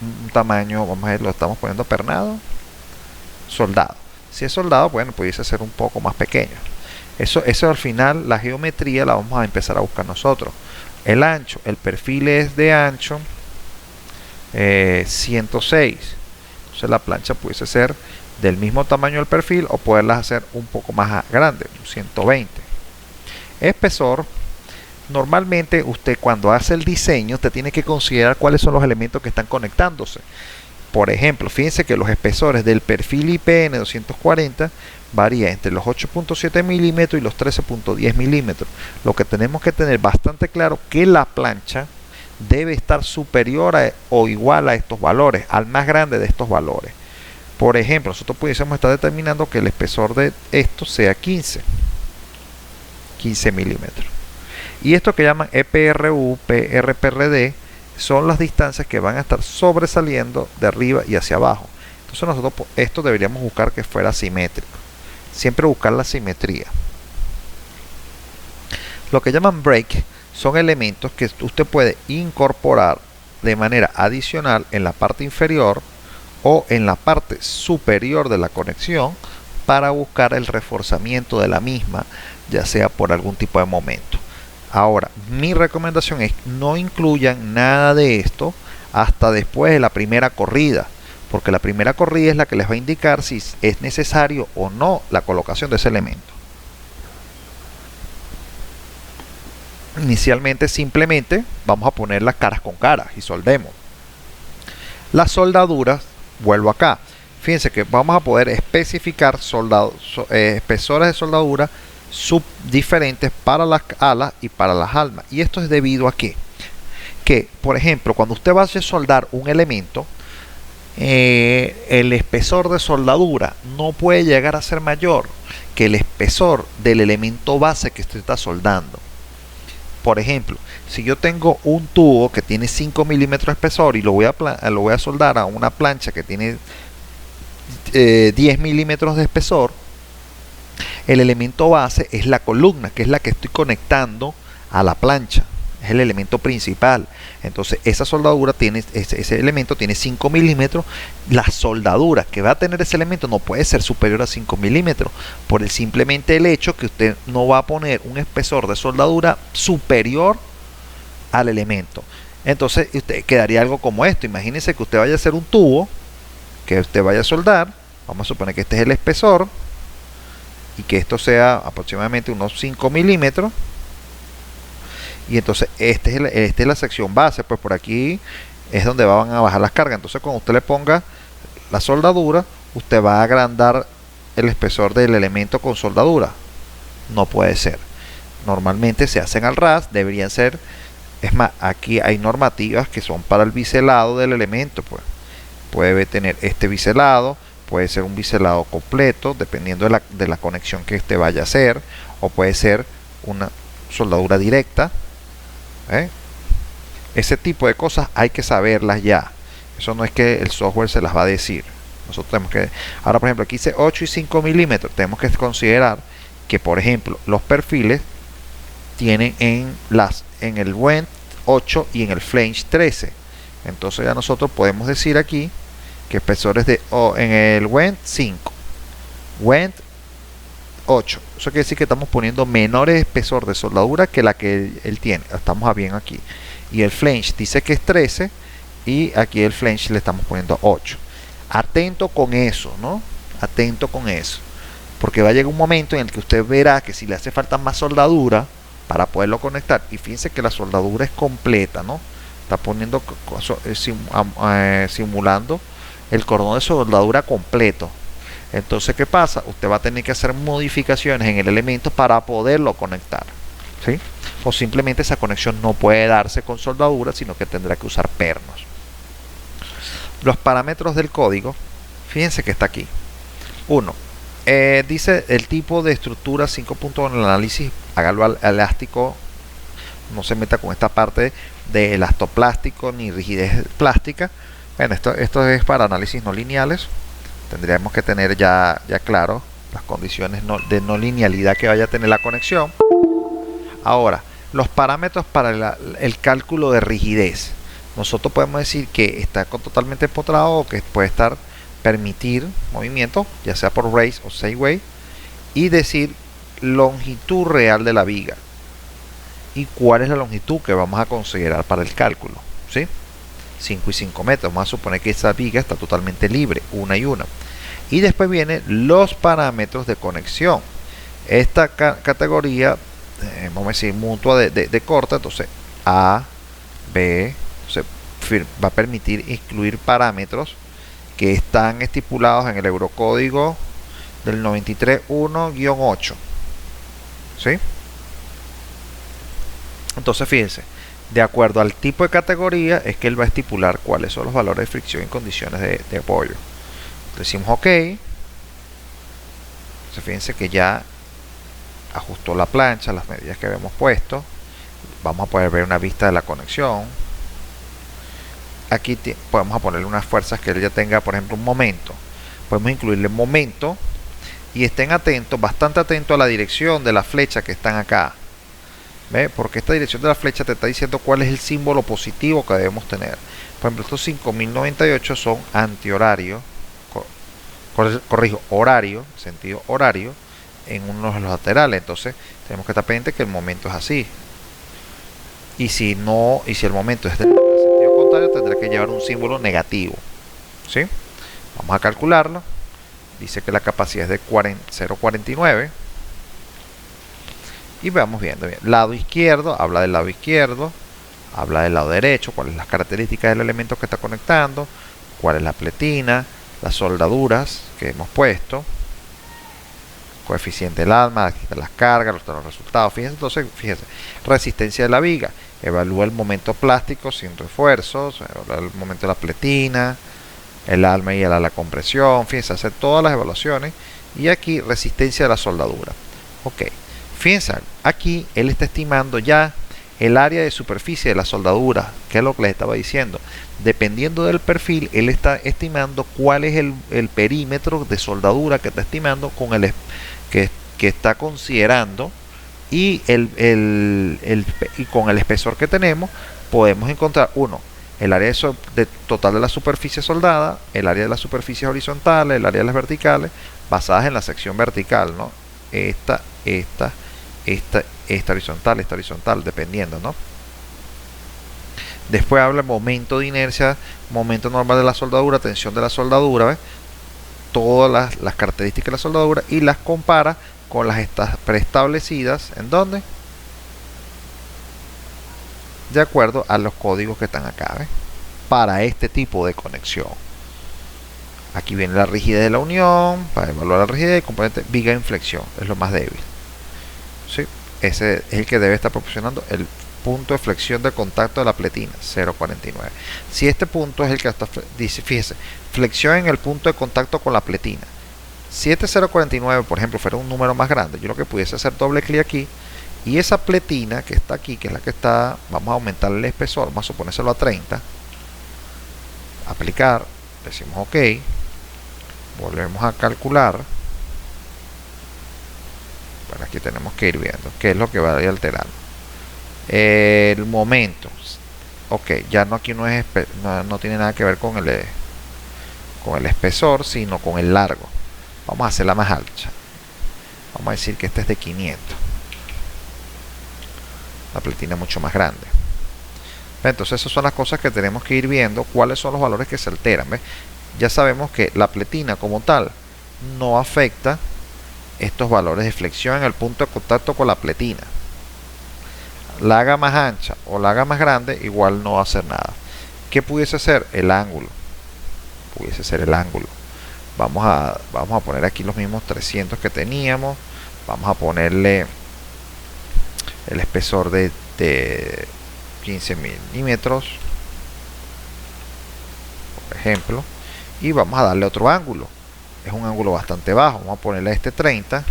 un tamaño, vamos a ver, lo estamos poniendo pernado. soldado. Si es soldado, bueno, pudiese ser un poco más pequeño. Eso al final, la geometría la vamos a empezar a buscar nosotros. El ancho, el perfil es de ancho 106. Entonces la plancha pudiese ser del mismo tamaño del perfil o poderlas hacer un poco más grande, 120. Espesor, normalmente usted cuando hace el diseño, usted tiene que considerar cuáles son los elementos que están conectándose. Por ejemplo, fíjense que los espesores del perfil IPN 240 varía entre los 8.7 milímetros y los 13.10 milímetros. Lo que tenemos que tener bastante claro que la plancha debe estar superior o igual a estos valores, al más grande de estos valores. Por ejemplo, nosotros pudiésemos estar determinando que el espesor de esto sea 15 milímetros. Y esto que llaman EPRU, PRPRD, son las distancias que van a estar sobresaliendo de arriba y hacia abajo. Entonces nosotros esto deberíamos buscar que fuera simétrico. Siempre buscar la simetría. Lo que llaman break son elementos que usted puede incorporar de manera adicional en la parte inferior o en la parte superior de la conexión para buscar el reforzamiento de la misma, ya sea por algún tipo de momento. Ahora, mi recomendación es no incluyan nada de esto hasta después de la primera corrida, porque la primera corrida es la que les va a indicar si es necesario o no la colocación de ese elemento. Inicialmente simplemente vamos a poner las caras con caras y soldemos. Las soldaduras, vuelvo acá, fíjense que vamos a poder especificar espesores de soldadura diferentes para las alas y para las almas. Y esto es debido a que, por ejemplo, cuando usted va a soldar un elemento, el espesor de soldadura no puede llegar a ser mayor que el espesor del elemento base que usted está soldando. Por ejemplo, si yo tengo un tubo que tiene 5 milímetros de espesor y lo voy a soldar a una plancha que tiene 10 milímetros de espesor, el elemento base es la columna, que es la que estoy conectando a la plancha. Es el elemento principal. Entonces esa soldadura tiene, ese elemento tiene 5 milímetros. La soldadura que va a tener ese elemento no puede ser superior a 5 milímetros por simplemente el hecho que usted no va a poner un espesor de soldadura superior al elemento. Entonces usted quedaría algo como esto. Imagínense que usted vaya a hacer un tubo que usted vaya a soldar. Vamos a suponer que este es el espesor y que esto sea aproximadamente unos 5 milímetros. Y entonces esta es la sección base, pues por aquí es donde van a bajar las cargas. Entonces cuando usted le ponga la soldadura, usted va a agrandar el espesor del elemento con soldadura. No puede ser. Normalmente se hacen al ras, deberían ser. Es más, aquí hay normativas que son para el biselado del elemento. Pues puede tener este biselado, puede ser un biselado completo, dependiendo de la conexión que este vaya a hacer, o puede ser una soldadura directa. Ese tipo de cosas hay que saberlas ya. Eso no es que el software se las va a decir. Nosotros tenemos que... Ahora, por ejemplo, aquí dice 8 y 5 milímetros. Tenemos que considerar que, por ejemplo, los perfiles tienen en el Wend 8 y en el Flange 13. Entonces ya nosotros podemos decir aquí que espesores en el Wend 5, Wend 8. Eso quiere decir que estamos poniendo menores espesor de soldadura que la que él tiene. Estamos bien aquí. Y el flange dice que es 13 y aquí el flange le estamos poniendo 8. Atento con eso, ¿no? Atento con eso. Porque va a llegar un momento en el que usted verá que si le hace falta más soldadura para poderlo conectar. Y fíjense que la soldadura es completa, ¿no? Está poniendo, simulando el cordón de soldadura completo. Entonces, ¿qué pasa? Usted va a tener que hacer modificaciones en el elemento para poderlo conectar, ¿sí? O simplemente esa conexión no puede darse con soldadura, sino que tendrá que usar pernos. Los parámetros del código, fíjense que está aquí. 1. Dice el tipo de estructura 5 puntos en el análisis, hágalo elástico, no se meta con esta parte de elastoplástico ni rigidez plástica. Bueno, esto es para análisis no lineales. Tendríamos que tener ya claro las condiciones de no linealidad que vaya a tener la conexión. Ahora, los parámetros para el cálculo de rigidez. Nosotros podemos decir que está totalmente empotrado o que puede estar permitir movimiento, ya sea por raise o sideway, y decir longitud real de la viga y cuál es la longitud que vamos a considerar para el cálculo, ¿sí? 5 y 5 metros, vamos a suponer que esa viga está totalmente libre, una y una. Y después vienen los parámetros de conexión. Esta categoría, vamos a decir, mutua de corta, entonces A, B, entonces va a permitir incluir parámetros que están estipulados en el Eurocódigo del 93.1-8, ¿sí? Entonces fíjense, de acuerdo al tipo de categoría es que él va a estipular cuáles son los valores de fricción y condiciones de apoyo. Decimos OK. Entonces fíjense que ya ajustó la plancha, las medidas que habíamos puesto. Vamos a poder ver una vista de la conexión. Aquí podemos ponerle unas fuerzas que él ya tenga, por ejemplo, un momento. Podemos incluirle momento y estén atentos, bastante atentos a la dirección de la flecha que están acá. ¿Ve? Porque esta dirección de la flecha te está diciendo cuál es el símbolo positivo que debemos tener. Por ejemplo, estos 5098 son antihorario, corrijo, horario, sentido horario, en uno de los laterales. Entonces tenemos que estar pendientes que el momento es así. Y si no, y si el momento es del sentido contrario, tendrá que llevar un símbolo negativo, ¿sí? Vamos a calcularlo. Dice que la capacidad es de 0,49. Y vamos viendo bien. Lado izquierdo, habla del lado izquierdo, habla del lado derecho, cuáles son las características del elemento que está conectando, cuál es la pletina, las soldaduras que hemos puesto, coeficiente del alma, aquí están las cargas, los resultados. Fíjense, entonces, fíjense, resistencia de la viga, evalúa el momento plástico sin refuerzos, evalúa el momento de la pletina, el alma y la compresión. Fíjense, hacer todas las evaluaciones. Y aquí resistencia de la soldadura. Ok, fíjense, aquí él está estimando ya el área de superficie de la soldadura, que es lo que les estaba diciendo. Dependiendo del perfil, él está estimando cuál es el perímetro de soldadura que está estimando con el que está considerando, y con el espesor que tenemos podemos encontrar el área total de la superficie soldada, el área de las superficies horizontales, el área de las verticales, basadas en la sección vertical, ¿no? Esta horizontal, dependiendo, ¿no? Después habla momento de inercia, momento normal de la soldadura, tensión de la soldadura, ¿ves? Todas las características de la soldadura, y las compara con las preestablecidas, ¿en dónde? De acuerdo a los códigos que están acá, ¿ves? Para este tipo de conexión. Aquí viene la rigidez de la unión, para evaluar la rigidez, componente viga de inflexión, es lo más débil, ¿sí? Ese es el que debe estar proporcionando el punto de flexión de contacto de la pletina, 0,49. Si este punto es el que está, dice, fíjese, flexión en el punto de contacto con la pletina. Si este 0,49, por ejemplo, fuera un número más grande, yo lo que pudiese hacer doble clic aquí, y esa pletina que está aquí, que es la que está, vamos a aumentar el espesor, vamos a suponérselo a 30, aplicar, decimos OK, volvemos a calcular. Bueno, aquí tenemos que ir viendo qué es lo que va a ir alterando. El momento, ok, ya no, aquí no tiene nada que ver con el espesor, sino con el largo. Vamos a hacerla más alta. Vamos a decir que este es de 500. La pletina es mucho más grande. Entonces esas son las cosas que tenemos que ir viendo, cuáles son los valores que se alteran. ¿Ves? Ya sabemos que la pletina como tal no afecta estos valores de flexión en el punto de contacto con la pletina. La haga más ancha o la haga más grande, igual no va a hacer nada. ¿Qué pudiese ser? El ángulo. Pudiese ser el ángulo. Vamos a poner aquí los mismos 300 que teníamos. Vamos a ponerle el espesor de 15 milímetros, por ejemplo, y vamos a darle otro ángulo. Es un ángulo bastante bajo. Vamos a ponerle este 30.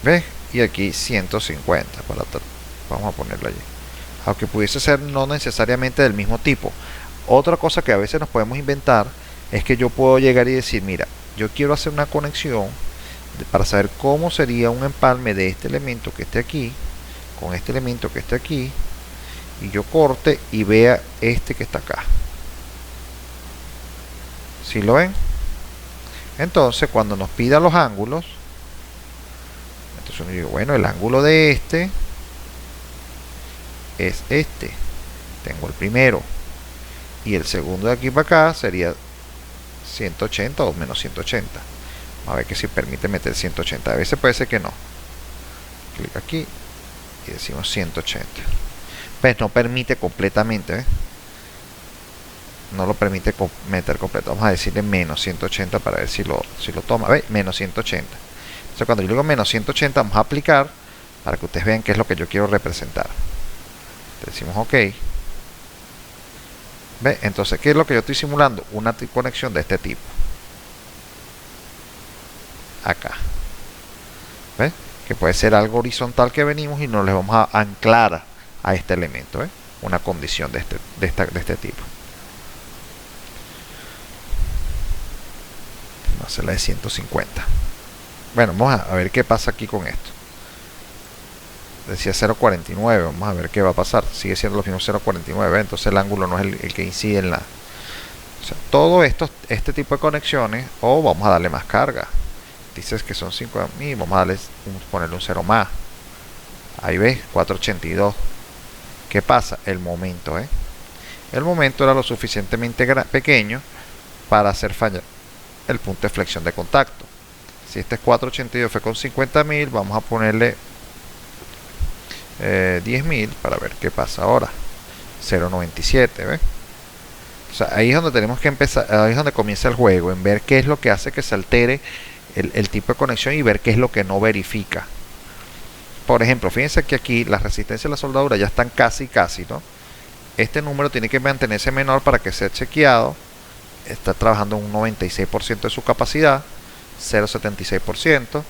¿Ves? Y aquí 150. Vamos a ponerlo allí. Aunque pudiese ser no necesariamente del mismo tipo. Otra cosa que a veces nos podemos inventar es que yo puedo llegar y decir, mira, yo quiero hacer una conexión para saber cómo sería un empalme de este elemento que esté aquí con este elemento que esté aquí, y yo corte y vea este que está acá. ¿Sí lo ven? Entonces cuando nos pida los ángulos, entonces uno dice, bueno, el ángulo de este es este. Tengo el primero. Y el segundo de aquí para acá sería 180 o menos 180. A ver que si permite meter 180. A veces puede ser que no. Clic aquí y decimos 180. Pues no permite completamente, ¿ves? No lo permite meter completo. Vamos a decirle menos 180 para ver si lo toma. ¿Ves? Menos 180. Entonces cuando yo digo menos 180 vamos a aplicar para que ustedes vean qué es lo que yo quiero representar. Le decimos OK. ¿Ves? Entonces, ¿qué es lo que yo estoy simulando? Una conexión de este tipo. Acá. ¿Ves? Que puede ser algo horizontal que venimos y nos le vamos a anclar a este elemento. ¿Ves? Una condición de este tipo. Vamos a hacer la de 150. Bueno, vamos a ver qué pasa aquí con esto. Decía 0.49, vamos a ver qué va a pasar. Sigue siendo lo mismo 0.49, entonces el ángulo no es el que incide en la... O sea, todo esto, este tipo de conexiones, o vamos a darle más carga. Dices que son 5.000, vamos a darle, ponerle un 0 más. Ahí ves, 482. ¿Qué pasa? El momento, el momento era lo suficientemente pequeño para hacer fallar el punto de flexión de contacto. Si este es 482 fue con 50.000, vamos a ponerle 10.000 para ver qué pasa ahora. 0.97, ¿ves? O sea, ahí es donde tenemos que empezar, ahí es donde comienza el juego, en ver qué es lo que hace que se altere el tipo de conexión y ver qué es lo que no verifica. Por ejemplo, fíjense que aquí las resistencias de la soldadura ya están casi, ¿no? Este número tiene que mantenerse menor para que sea chequeado. Está trabajando en un 96% de su capacidad, 0.76%.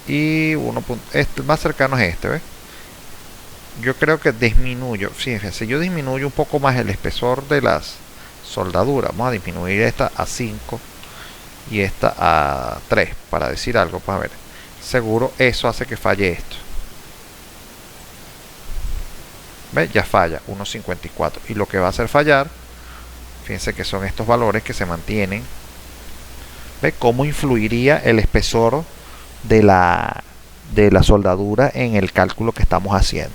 Y este más cercano es este, ¿ves? Yo creo que disminuyo, fíjense, yo disminuyo un poco más el espesor de las soldaduras. Vamos a disminuir esta a 5 y esta a 3 para decir algo, para ver. Seguro eso hace que falle esto. ¿Ves? Ya falla 1.54 y lo que va a hacer fallar, fíjense que son estos valores que se mantienen. ¿Ves? ¿Cómo influiría el espesor de la soldadura en el cálculo que estamos haciendo?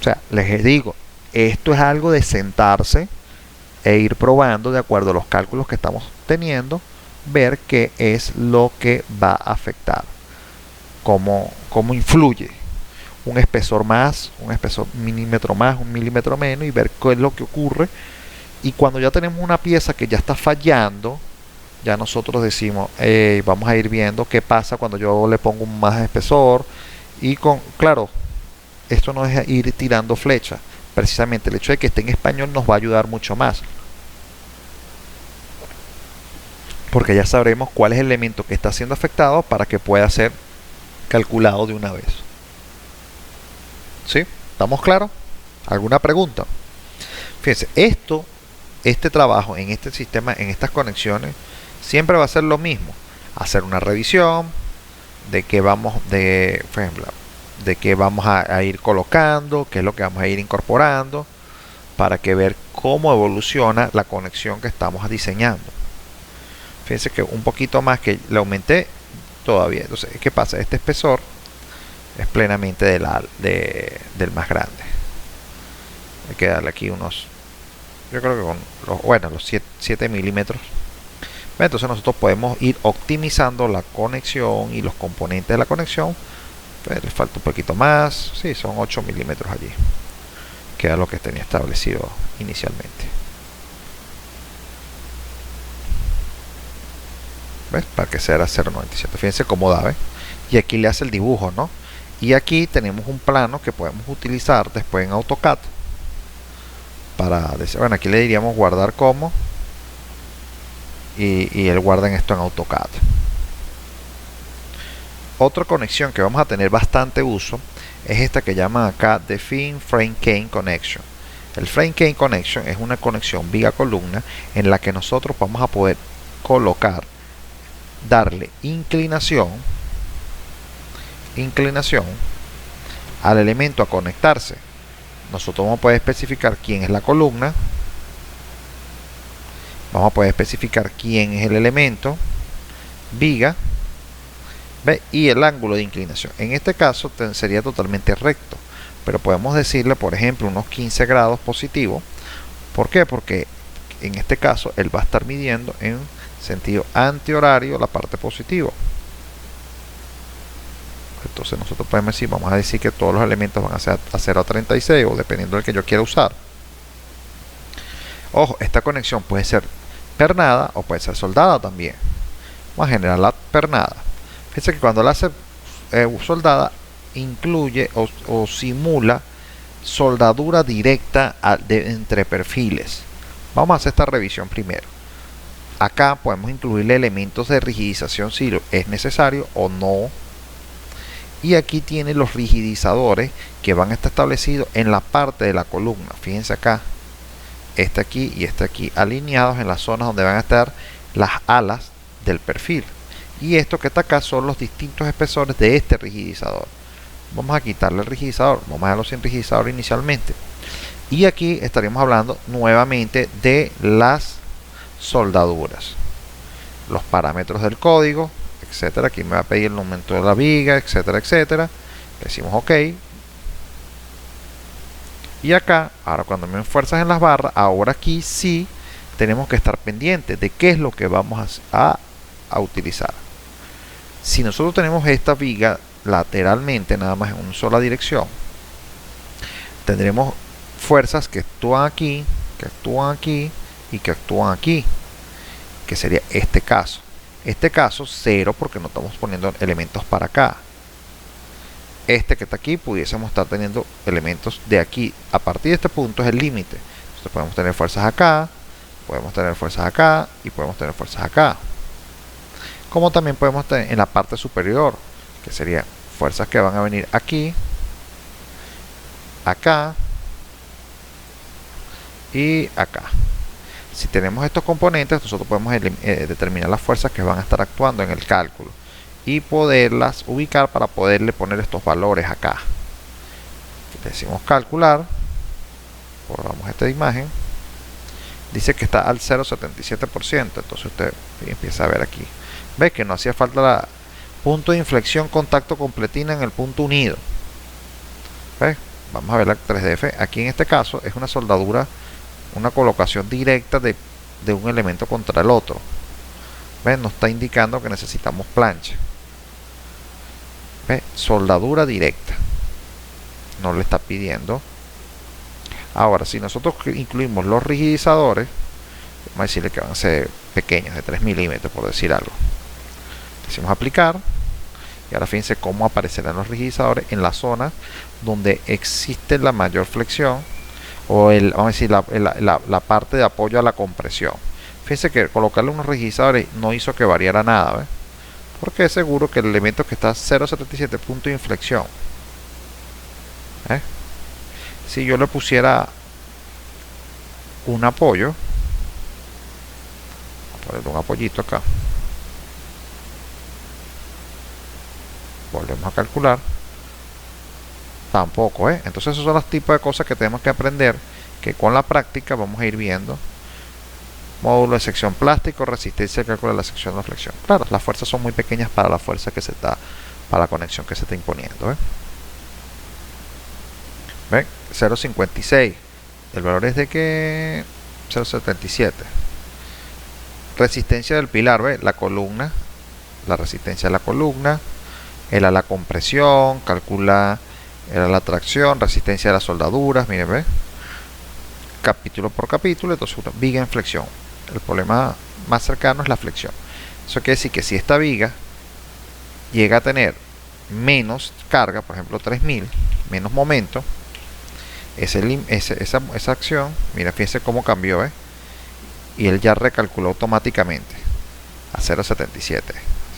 O sea, les digo, esto es algo de sentarse e ir probando de acuerdo a los cálculos que estamos teniendo, ver qué es lo que va a afectar, cómo influye un espesor más, un espesor milímetro más, un milímetro menos, y ver qué es lo que ocurre. Y cuando ya tenemos una pieza que ya está fallando, ya nosotros decimos, vamos a ir viendo qué pasa cuando yo le pongo un más espesor. Y claro, esto no es ir tirando flecha. Precisamente el hecho de que esté en español nos va a ayudar mucho más, porque ya sabremos cuál es el elemento que está siendo afectado para que pueda ser calculado de una vez. ¿Sí? ¿Estamos claros? ¿Alguna pregunta? Fíjense, este trabajo en este sistema, en estas conexiones, siempre va a ser lo mismo. Hacer una revisión de qué vamos, por ejemplo, de qué vamos a ir colocando, qué es lo que vamos a ir incorporando, para que ver cómo evoluciona la conexión que estamos diseñando. Fíjense que un poquito más que le aumenté todavía. Entonces, ¿qué pasa? Este espesor es plenamente del más grande. Hay que darle aquí unos, yo creo que con los 7 milímetros. Entonces nosotros podemos ir optimizando la conexión y los componentes de la conexión. Pues le falta un poquito más. Sí, son 8 milímetros allí, que era lo que tenía establecido inicialmente. ¿Ves? Para que sea 0.97. Fíjense cómo da, ¿ves? Y aquí le hace el dibujo, ¿no? Y aquí tenemos un plano que podemos utilizar después en AutoCAD para decir, bueno, aquí le diríamos guardar como, y él guarda esto en AutoCAD. Otra conexión que vamos a tener bastante uso es esta que llaman acá Define Frame Cane Connection. El Frame Cane Connection es una conexión viga columna en la que nosotros vamos a poder colocar, darle inclinación al elemento a conectarse. Nosotros vamos a poder especificar quién es la columna, Vamos a poder especificar quién es el elemento, viga, ¿ve? Y el ángulo de inclinación. En este caso sería totalmente recto, pero podemos decirle, por ejemplo, unos 15 grados positivo. ¿Por qué? Porque en este caso él va a estar midiendo en sentido antihorario la parte positiva. Entonces nosotros podemos decir, vamos a decir que todos los elementos van a ser a 0,36 o dependiendo del que yo quiera usar. Ojo, esta conexión puede ser pernada o puede ser soldada también. Vamos a generar la pernada. Fíjense que cuando la hace soldada incluye o simula soldadura directa entre perfiles. Vamos a hacer esta revisión primero. Acá podemos incluirle elementos de rigidización si es necesario o no. Y aquí tiene los rigidizadores que van a estar establecidos en la parte de la columna. Fíjense acá, este aquí y este aquí, alineados en las zonas donde van a estar las alas del perfil. Y esto que está acá son los distintos espesores de este rigidizador. Vamos a quitarle el rigidizador, vamos a dejarlo sin rigidizador inicialmente. Y aquí estaríamos hablando nuevamente de las soldaduras, los parámetros del código, etcétera. Aquí me va a pedir el momento de la viga, etcétera, etcétera. Le decimos OK. Y acá, ahora cuando me den fuerzas en las barras, ahora aquí sí tenemos que estar pendientes de qué es lo que vamos a utilizar. Si nosotros tenemos esta viga lateralmente, nada más en una sola dirección, tendremos fuerzas que actúan aquí y que actúan aquí, que sería este caso. Este caso 0 porque no estamos poniendo elementos para acá. Este que está aquí pudiésemos estar teniendo elementos de aquí. A partir de este punto es el límite. Entonces podemos tener fuerzas acá, podemos tener fuerzas acá y podemos tener fuerzas acá. Como también podemos tener en la parte superior, que serían fuerzas que van a venir aquí, acá y acá. Si tenemos estos componentes, nosotros podemos determinar las fuerzas que van a estar actuando en el cálculo y poderlas ubicar para poderle poner estos valores acá. Le decimos calcular, borramos esta imagen, dice que está al 0,77%, entonces usted empieza a ver aquí, ve que no hacía falta la punto de inflexión contacto con pletina en el punto unido. ¿Ve? Vamos a ver la 3DF, aquí en este caso es una soldadura, una colocación directa de un elemento contra el otro. ¿Ven? Nos está indicando que necesitamos plancha. ¿Ven? Soldadura directa. No le está pidiendo. Ahora, si nosotros incluimos los rigidizadores, vamos a decirle que van a ser pequeños, de 3 milímetros, por decir algo. Decimos aplicar. Y ahora fíjense cómo aparecerán los rigidizadores en la zona donde existe la mayor flexión, o vamos a decir la parte de apoyo a la compresión. Fíjense que colocarle unos rigidizadores no hizo que variara nada, ¿ves? Porque es seguro que el elemento que está a 0,77 punto de inflexión, si yo le pusiera un apoyo, voy a ponerle un apoyito acá, volvemos a calcular, tampoco, entonces esos son los tipos de cosas que tenemos que aprender, que con la práctica vamos a ir viendo. Módulo de sección plástico, resistencia de cálculo de la sección de flexión. Claro, las fuerzas son muy pequeñas para la fuerza que se está, para la conexión que se está imponiendo. ¿Ven? 0,56. El valor es de que 0,77. Resistencia del pilar, ¿ve? La columna, la resistencia de la columna, el a la compresión, calcula el a la tracción, resistencia de las soldaduras, miren, ¿ve? Capítulo por capítulo, entonces una viga en flexión. El problema más cercano es la flexión. Eso quiere decir que si esta viga llega a tener menos carga, por ejemplo 3000, menos momento, esa acción, mira, fíjense cómo cambió, y él ya recalculó automáticamente a 0,77,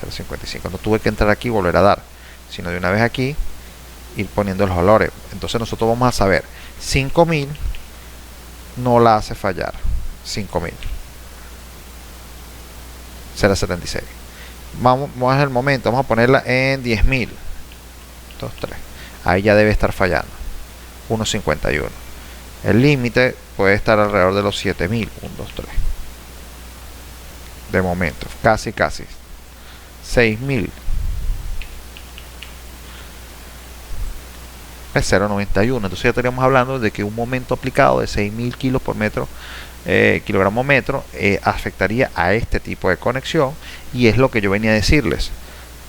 0,55. No tuve que entrar aquí y volver a dar, sino de una vez aquí ir poniendo los valores. Entonces nosotros vamos a saber 5000 no la hace fallar, 5000, 0,76. Vamos a el momento, vamos a ponerla en 10.000, 2, 3, ahí ya debe estar fallando, 1,51. El límite puede estar alrededor de los 7.000, 1, 2, 3. de momento, casi 6000 es 0,91. Entonces ya estaríamos hablando de que un momento aplicado de 6000 kilos por metro, kilogramo metro, afectaría a este tipo de conexión, y es lo que yo venía a decirles.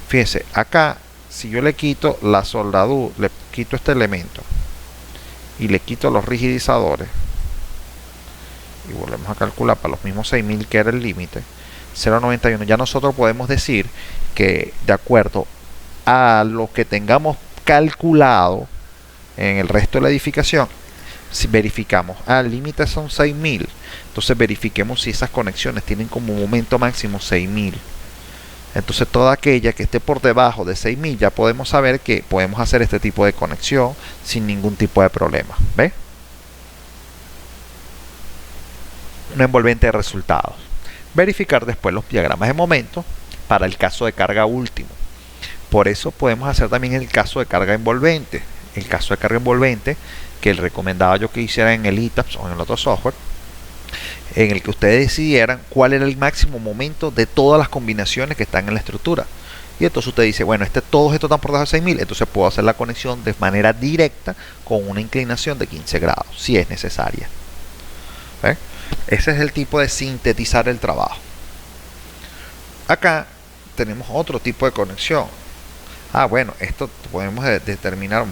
Fíjense, acá si yo le quito la soldadura, le quito este elemento y le quito los rigidizadores y volvemos a calcular para los mismos 6000 que era el límite, 0,91, ya nosotros podemos decir que de acuerdo a lo que tengamos calculado en el resto de la edificación, si verificamos, el límite son 6000, entonces verifiquemos si esas conexiones tienen como momento máximo 6000. Entonces toda aquella que esté por debajo de 6000 ya podemos saber que podemos hacer este tipo de conexión sin ningún tipo de problema. ¿Ve? Un envolvente de resultados. Verificar después los diagramas de momento para el caso de carga último. Por eso podemos hacer también el caso de carga envolvente. El caso de carga envolvente que el recomendaba yo que hiciera en el ETAPS o en el otro software, en el que ustedes decidieran cuál era el máximo momento de todas las combinaciones que están en la estructura. Y entonces usted dice, bueno, todos estos están por debajo de 6000, entonces puedo hacer la conexión de manera directa con una inclinación de 15 grados, si es necesaria. ¿Ven? Ese es el tipo de sintetizar el trabajo. Acá tenemos otro tipo de conexión. Bueno, esto podemos determinar,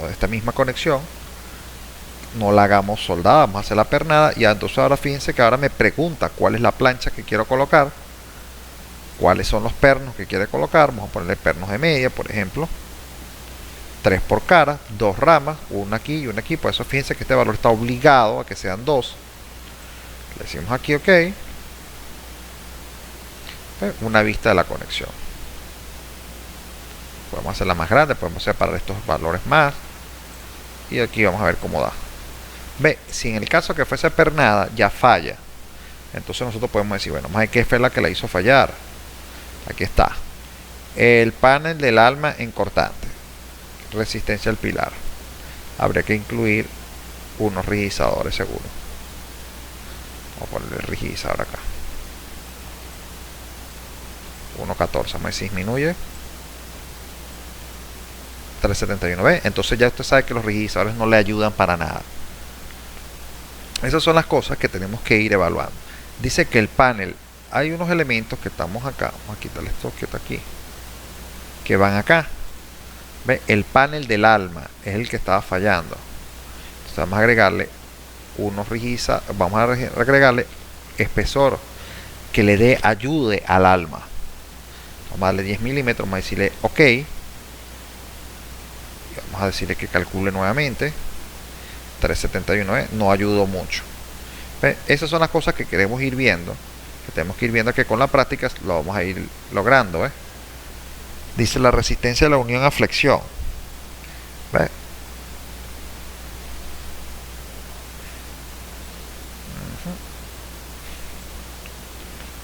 esta misma conexión, no la hagamos soldada, vamos a hacer la pernada, y entonces ahora fíjense que ahora me pregunta cuál es la plancha que quiero colocar, cuáles son los pernos que quiere colocar. Vamos a ponerle pernos de media, por ejemplo, 3 por cara, 2 ramas, una aquí y una aquí. Por eso fíjense que este valor está obligado a que sean 2. Le decimos aquí OK, una vista de la conexión. Podemos hacerla más grande, podemos separar estos valores más, y aquí vamos a ver cómo da. Ve, si en el caso que fuese pernada ya falla, entonces nosotros podemos decir, bueno, más que fue la que la hizo fallar. Aquí está el panel del alma en cortante, resistencia al pilar. Habría que incluir unos rigidizadores seguro. Vamos a ponerle el rigidizador acá, 1.14, más disminuye 371B. Entonces ya usted sabe que los rigidizadores no le ayudan para nada. Esas son las cosas que tenemos que ir evaluando. Dice que el panel, hay unos elementos que estamos acá, vamos a quitarle esto que está aquí, que van acá. ¿Ve? El panel del alma es el que estaba fallando. Entonces vamos a agregarle unos rigidizadores, vamos a agregarle espesor que le dé ayude al alma. Vamos a darle 10 milímetros, vamos a decirle OK. Y vamos a decirle que calcule nuevamente. 371, no ayudó mucho. ¿Ve? Esas son las cosas que queremos ir viendo, que tenemos que ir viendo, que con la práctica lo vamos a ir logrando. ¿Ve? Dice la resistencia de la unión a flexión. ¿Ve?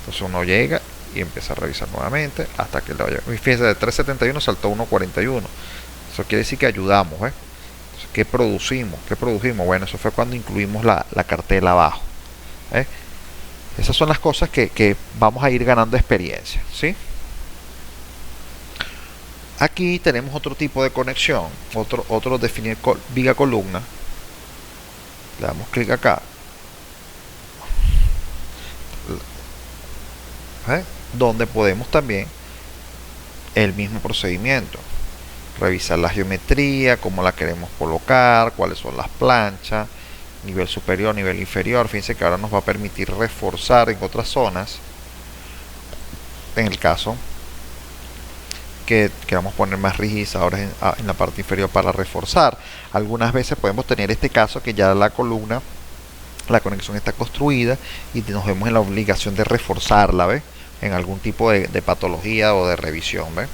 Entonces uno llega y empieza a revisar nuevamente hasta que le vaya. Fíjense, de 371 saltó 1.41. Eso quiere decir que ayudamos. Entonces, ¿qué producimos? ¿Qué produjimos? Bueno, eso fue cuando incluimos la cartela abajo. Esas son las cosas que vamos a ir ganando experiencia, ¿sí? Aquí tenemos otro tipo de conexión, otro definir viga columna. Le damos clic acá. Donde podemos también el mismo procedimiento, revisar la geometría, cómo la queremos colocar, cuáles son las planchas, nivel superior, nivel inferior. Fíjense que ahora nos va a permitir reforzar en otras zonas, en el caso que queramos poner más rigidizadores en la parte inferior para reforzar. Algunas veces podemos tener este caso que ya la columna, la conexión está construida y nos vemos en la obligación de reforzarla, ¿ve? En algún tipo de patología o de revisión, ¿ve?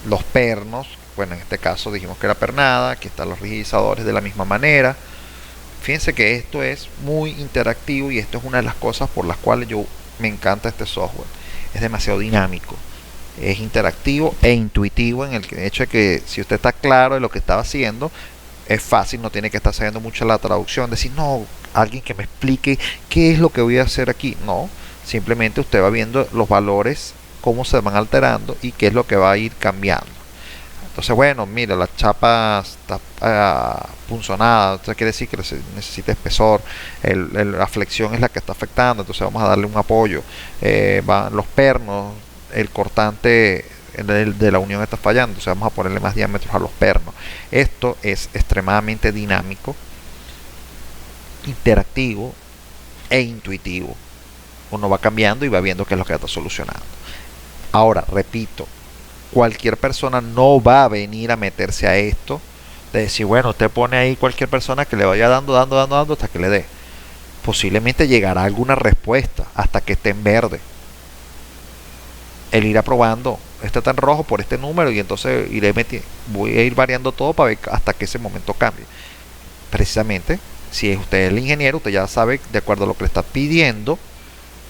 Los pernos, bueno, en este caso dijimos que era pernada, aquí están los rigidizadores de la misma manera. Fíjense que esto es muy interactivo y esto es una de las cosas por las cuales me encanta este software. Es demasiado dinámico, es interactivo e intuitivo, en el hecho de que si usted está claro de lo que estaba haciendo, es fácil, no tiene que estar haciendo mucho la traducción, decir, no, alguien que me explique qué es lo que voy a hacer aquí. No, Simplemente usted va viendo los valores, cómo se van alterando y qué es lo que va a ir cambiando. Entonces, bueno, mira, la chapa está punzonada, entonces quiere decir que necesita espesor, la flexión es la que está afectando, entonces vamos a darle un apoyo. Los pernos, el cortante de la unión está fallando, entonces vamos a ponerle más diámetros a los pernos. Esto es extremadamente dinámico, interactivo e intuitivo. Uno va cambiando y va viendo qué es lo que está solucionando. Ahora, repito, cualquier persona no va a venir a meterse a esto de decir, bueno, usted pone ahí cualquier persona que le vaya dando hasta que le dé. Posiblemente llegará alguna respuesta hasta que esté en verde. Él irá probando, este está en rojo por este número y entonces voy a ir variando todo para ver hasta que ese momento cambie. Precisamente, si usted es el ingeniero, usted ya sabe de acuerdo a lo que le está pidiendo,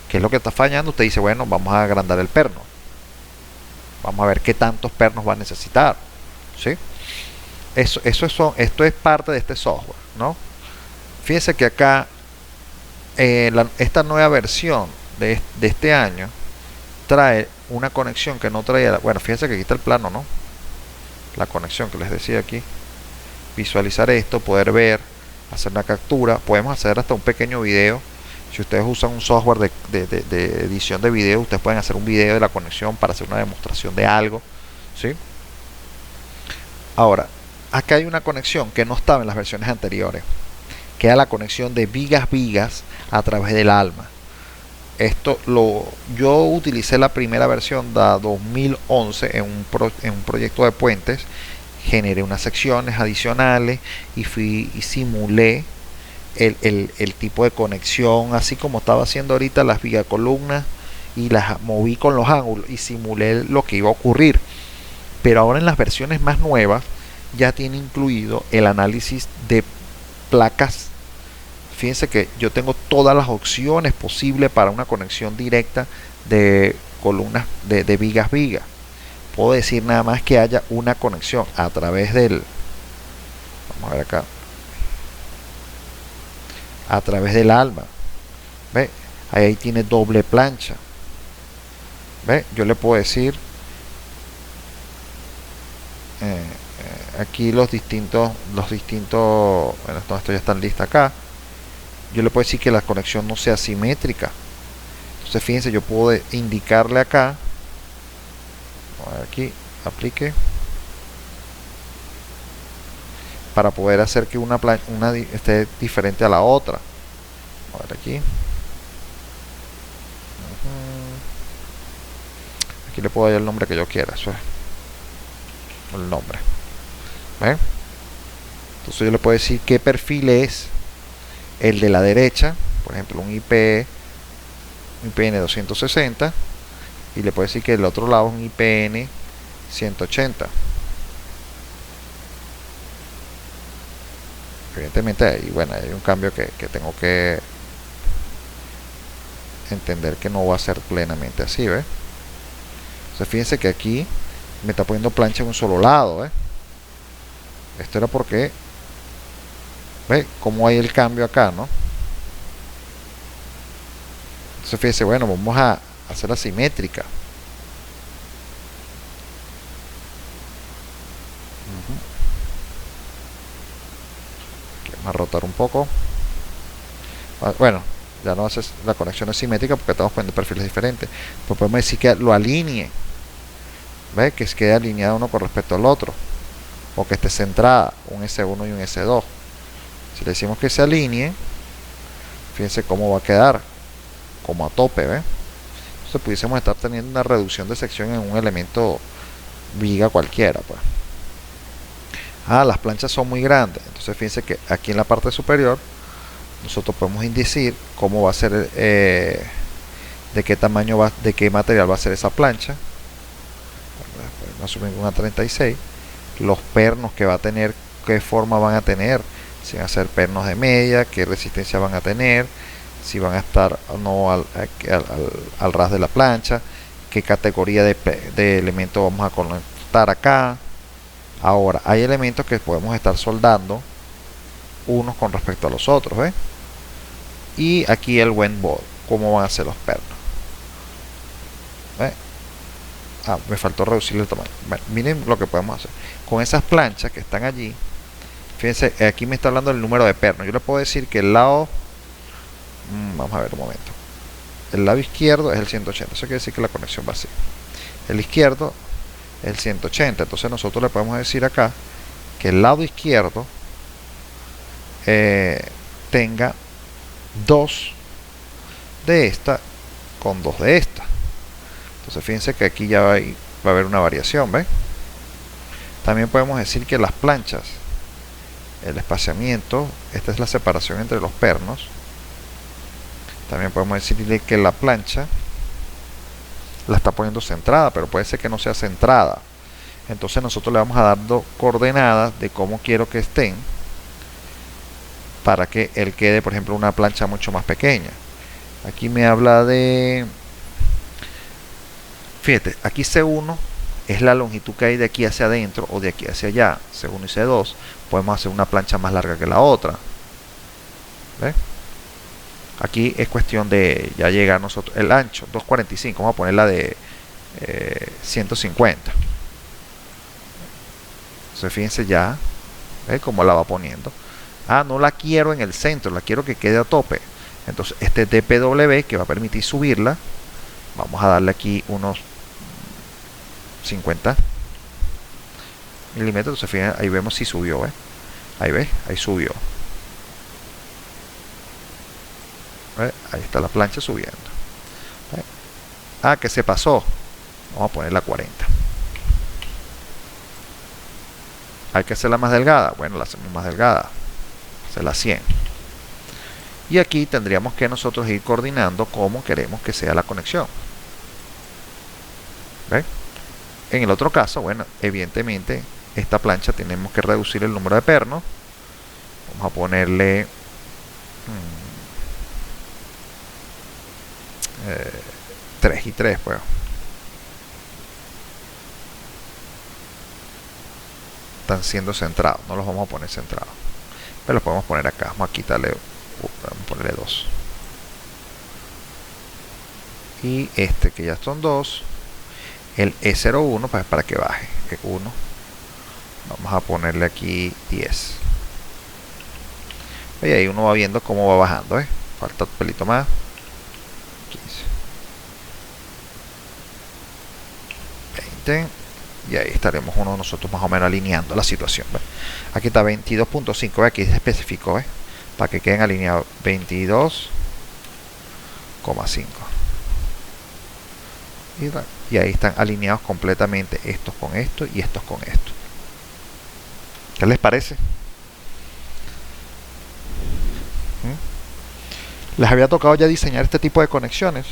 qué es lo que está fallando. Usted dice, bueno, vamos a agrandar el perno. Vamos a ver qué tantos pernos va a necesitar. ¿Sí? Esto es parte de este software, ¿no? Fíjense que acá esta nueva versión de este año trae una conexión que no traía. Bueno, fíjense que aquí está el plano, ¿no? La conexión que les decía aquí. Visualizar esto, poder ver, hacer una captura. Podemos hacer hasta un pequeño video. Si ustedes usan un software de edición de video, ustedes pueden hacer un video de la conexión para hacer una demostración de algo, ¿sí? Ahora, acá hay una conexión que no estaba en las versiones anteriores, que era la conexión de vigas a través del ALMA. Yo utilicé la primera versión de 2011 en un proyecto de puentes, generé unas secciones adicionales y simulé el tipo de conexión, así como estaba haciendo ahorita las vigacolumnas, y las moví con los ángulos y simulé lo que iba a ocurrir. Pero ahora en las versiones más nuevas ya tiene incluido el análisis de placas. Fíjense que yo tengo todas las opciones posibles para una conexión directa de columnas de vigas. Puedo decir nada más que haya una conexión a través vamos a ver acá, a través del ALMA. ¿Ve? Ahí tiene doble plancha. ¿Ve? Yo le puedo decir aquí los distintos, bueno, esto ya está lista acá. Yo le puedo decir que la conexión no sea simétrica. Entonces fíjense, yo puedo indicarle acá, aquí, aplique, para poder hacer que una esté diferente a la otra. A ver aquí. Aquí le puedo dar el nombre que yo quiera. Eso es el nombre. ¿Ven? Entonces yo le puedo decir qué perfil es el de la derecha. Por ejemplo, un IPN 260. Y le puedo decir que el otro lado es un IPN 180. Evidentemente ahí, bueno, hay un cambio que tengo que entender que no va a ser plenamente así, ¿ves? Entonces fíjense que aquí me está poniendo plancha en un solo lado, ¿ves? Esto era porque, ¿ves? Como hay el cambio acá, ¿no? Entonces fíjense, bueno, vamos a hacerla simétrica. Vamos a rotar un poco. Bueno, ya no hace la conexión es simétrica porque estamos poniendo perfiles diferentes. Pues podemos decir que lo alinee. ¿Ve? Que quede alineado uno con respecto al otro. O que esté centrada, un S1 y un S2. Si le decimos que se alinee, fíjense cómo va a quedar. Como a tope, ¿ve? Entonces pudiésemos estar teniendo una reducción de sección en un elemento viga cualquiera, pues. Las planchas son muy grandes. Entonces fíjense que aquí en la parte superior nosotros podemos indicir cómo va a ser, de qué tamaño de qué material va a ser esa plancha. Vamos a subir una 36. Los pernos que va a tener, qué forma van a tener, si van a ser pernos de media, qué resistencia van a tener, si van a estar o no al ras de la plancha, qué categoría de elementos vamos a conectar acá. Ahora, hay elementos que podemos estar soldando unos con respecto a los otros, ¿ves? Y aquí el went ball, cómo van a ser los pernos. Me faltó reducir el tamaño. Bueno, miren lo que podemos hacer con esas planchas que están allí. Fíjense, aquí me está hablando del número de pernos. Yo le puedo decir que el lado, vamos a ver un momento, el lado izquierdo es el 180. Eso quiere decir que la conexión va así. El izquierdo es el 180. Entonces nosotros le podemos decir acá que el lado izquierdo tenga 2 de esta con 2 de esta. Entonces fíjense que aquí ya va a haber una variación, ¿ven? También podemos decir que las planchas, el espaciamiento, esta es la separación entre los pernos. También podemos decirle que la plancha la está poniendo centrada, pero puede ser que no sea centrada. Entonces nosotros le vamos a dar coordenadas de cómo quiero que estén para que él quede, por ejemplo, una plancha mucho más pequeña. Aquí me habla de, fíjate, aquí C1 es la longitud que hay de aquí hacia adentro o de aquí hacia allá. C1 y C2 podemos hacer una plancha más larga que la otra. ¿Ves? Aquí es cuestión de ya llegar nosotros. El ancho 245, vamos a ponerla de 150. Entonces fíjense ya, ¿ves cómo la va poniendo? No la quiero en el centro, la quiero que quede a tope. Entonces este DPW que va a permitir subirla, vamos a darle aquí unos 50 milímetros. Entonces fíjense, ahí vemos si subió, ¿ves? Ahí ves, ahí subió. ¿Ves? Ahí está la plancha subiendo. ¿Ves? Que se pasó. Vamos a ponerla 40. Hay que hacerla más delgada. Bueno, la hacemos más delgada. Hacerla 100. Y aquí tendríamos que nosotros ir coordinando cómo queremos que sea la conexión. ¿Ves? En el otro caso, bueno, evidentemente esta plancha tenemos que reducir el número de pernos. Vamos a ponerle 3 y 3, pues. Están siendo centrados, no los vamos a poner centrados, pero los podemos poner acá. Vamos a quitarle, vamos a ponerle 2. Y este que ya son 2, el E01, pues para que baje, E1, vamos a ponerle aquí 10. Y ahí uno va viendo cómo va bajando, falta un pelito más, 15, 20, y ahí estaremos uno de nosotros más o menos alineando la situación. ¿Ves? Aquí está 22.5, aquí se especificó, para que queden alineados 22,5. Y ahí están alineados completamente estos con esto y estos con esto. ¿Qué les parece? ¿Les había tocado ya diseñar este tipo de conexiones?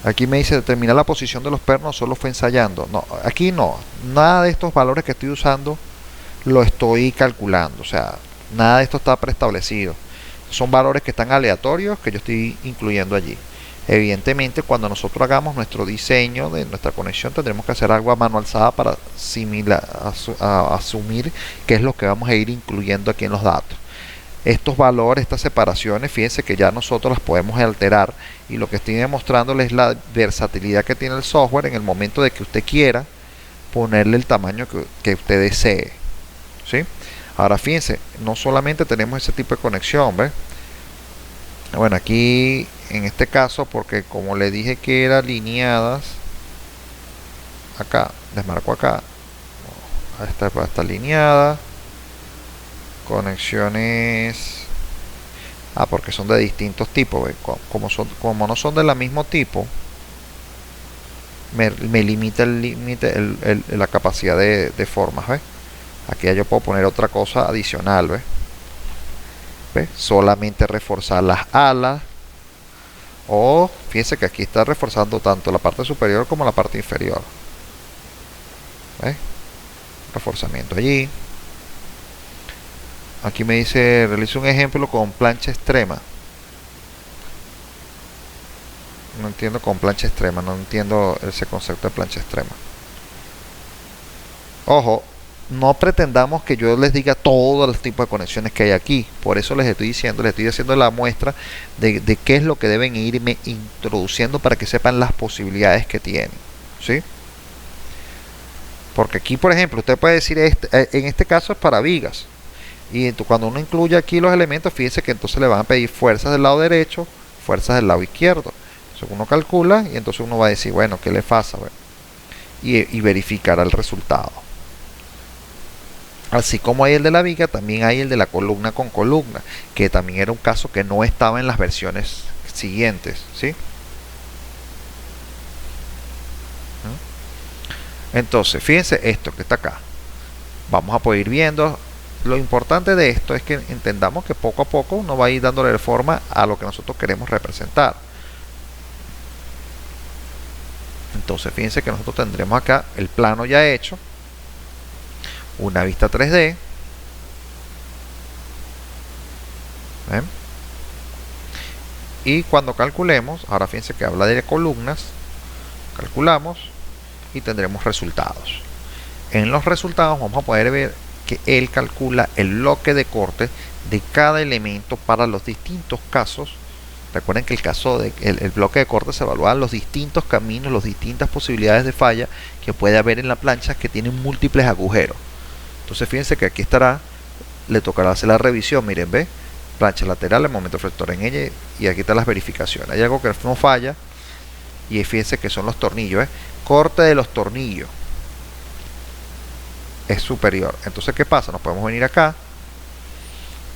Aquí me dice determinar la posición de los pernos, solo fue ensayando. No, aquí no. Nada de estos valores que estoy usando lo estoy calculando. O sea, nada de esto está preestablecido. Son valores que están aleatorios que yo estoy incluyendo allí. Evidentemente, cuando nosotros hagamos nuestro diseño de nuestra conexión, tendremos que hacer algo a mano alzada para asumir qué es lo que vamos a ir incluyendo aquí en los datos. Estos valores, estas separaciones, fíjense que ya nosotros las podemos alterar, y lo que estoy demostrándoles es la versatilidad que tiene el software en el momento de que usted quiera ponerle el tamaño que usted desee. ¿Sí? Ahora fíjense, no solamente tenemos ese tipo de conexión, ¿ves? Bueno, aquí en este caso, porque como le dije que era alineadas, acá, desmarco acá, esta está alineada. Conexiones, porque son de distintos tipos, ¿ves? Como no son del mismo tipo, me limita la capacidad de formas, ¿ves? Aquí ya yo puedo poner otra cosa adicional, ¿ves? Solamente reforzar las alas, o fíjense que aquí está reforzando tanto la parte superior como la parte inferior. ¿Ves? Reforzamiento allí. Aquí me dice realiza un ejemplo con plancha extrema. No entiendo con plancha extrema, no entiendo ese concepto de plancha extrema. Ojo, no pretendamos que yo les diga todos los tipos de conexiones que hay aquí. Por eso les estoy diciendo, les estoy haciendo la muestra de qué es lo que deben irme introduciendo para que sepan las posibilidades que tienen, ¿sí? Porque aquí, por ejemplo, usted puede decir, en este caso es para vigas. Y cuando uno incluye aquí los elementos, fíjense que entonces le van a pedir fuerzas del lado derecho, fuerzas del lado izquierdo. Entonces uno calcula y entonces uno va a decir, bueno, ¿qué le pasa? Bueno, y verificará el resultado. Así como hay el de la viga, también hay el de la columna con columna, que también era un caso que no estaba en las versiones siguientes, ¿sí? Entonces, fíjense esto que está acá. Vamos a poder ir viendo. Lo importante de esto es que entendamos que poco a poco uno va a ir dándole forma a lo que nosotros queremos representar. Entonces, fíjense que nosotros tendremos acá el plano ya hecho, una vista 3D. ¿Ven? Y cuando calculemos, ahora fíjense que habla de columnas, calculamos y tendremos resultados. En los resultados vamos a poder ver que él calcula el bloque de corte de cada elemento para los distintos casos. Recuerden que el bloque de corte se evalúa los distintos caminos, las distintas posibilidades de falla que puede haber en la plancha que tienen múltiples agujeros. Entonces fíjense que aquí estará, le tocará hacer la revisión, miren, ve, plancha lateral, el momento flector en ella, y aquí están las verificaciones. Hay algo que no falla, y fíjense que son los tornillos, corte de los tornillos es superior. Entonces, ¿qué pasa? Nos podemos venir acá,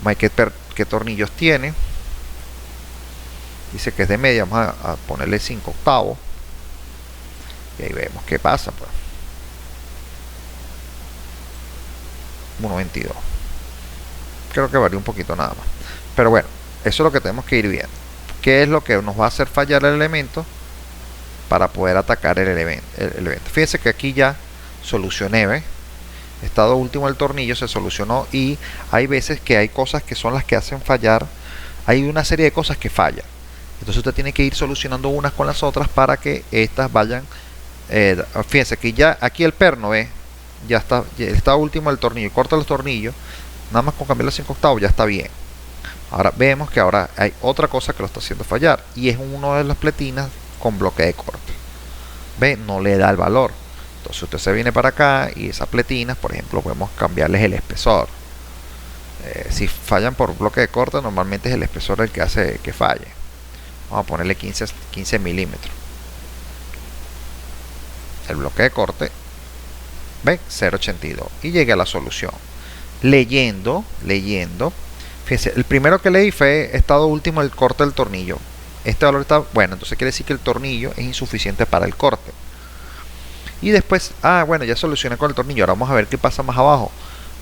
hay que ver qué tornillos tiene. Dice que es de media, vamos a ponerle 5/8, y ahí vemos qué pasa, pues. 1.22. Creo que varía un poquito nada más. Pero bueno, eso es lo que tenemos que ir viendo. ¿Qué es lo que nos va a hacer fallar el elemento para poder atacar el evento? Fíjense que aquí ya solucioné, ¿ves? Estado último del tornillo se solucionó, y hay veces que hay cosas que son las que hacen fallar. Hay una serie de cosas que fallan. Entonces usted tiene que ir solucionando unas con las otras para que estas vayan. Fíjense que ya aquí el perno, ¿ves? Ya está último el tornillo, corta los tornillos, nada más con cambiar los 5/8 ya está bien. Ahora vemos que ahora hay otra cosa que lo está haciendo fallar, y es uno de las pletinas con bloque de corte. ¿Ve? No le da el valor. Entonces usted se viene para acá y esas pletinas, por ejemplo, podemos cambiarles el espesor. Si fallan por bloque de corte, normalmente es el espesor el que hace que falle. Vamos a ponerle 15 milímetros. El bloque de corte, ¿ven? 0.82. Y llegué a la solución. Leyendo. Fíjense, el primero que leí fue estado último el corte del tornillo. Este valor está bueno, entonces quiere decir que el tornillo es insuficiente para el corte. Y después, bueno, ya solucioné con el tornillo. Ahora vamos a ver qué pasa más abajo.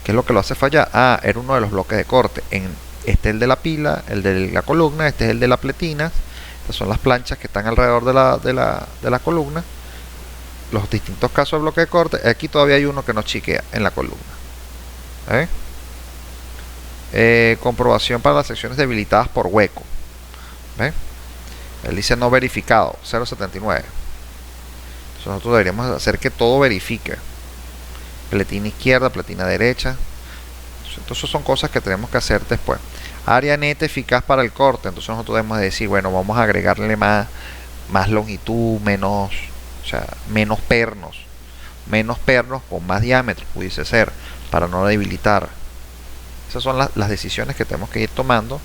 ¿Qué es lo que lo hace fallar? Era uno de los bloques de corte. Este es el de la pila, el de la columna, este es el de la pletina. Estas son las planchas que están alrededor de la columna. Los distintos casos de bloque de corte. Aquí todavía hay uno que no chiquea en la columna. Comprobación para las secciones debilitadas por hueco. Él dice no verificado, 0.79. Nosotros deberíamos hacer que todo verifique. Pletina izquierda, pletina derecha. Entonces son cosas que tenemos que hacer después. Área neta eficaz para el corte. Entonces nosotros debemos decir, bueno, vamos a agregarle más longitud, menos pernos. Menos pernos con más diámetro, pudiese ser, para no debilitar. Esas son las decisiones que tenemos que ir tomando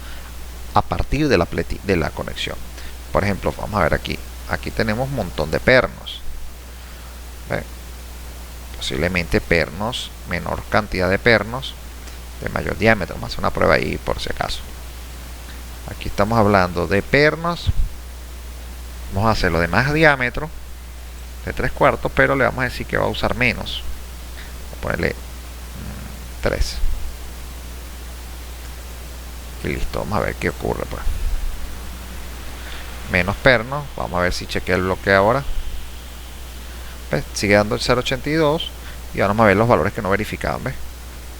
a partir de la conexión. Por ejemplo, vamos a ver aquí. Aquí tenemos un montón de pernos. Posiblemente pernos, menor cantidad de pernos de mayor diámetro. Vamos a hacer una prueba ahí por si acaso. Aquí estamos hablando de pernos. Vamos a hacerlo de más diámetro, de 3/4, pero le vamos a decir que va a usar menos. Voy a ponerle 3. Y listo, vamos a ver qué ocurre, pues. Menos pernos. Vamos a ver si chequea el bloque ahora. ¿Ves? Sigue dando el 0.82, y ahora vamos a ver los valores que no verificaban. ¿Ves?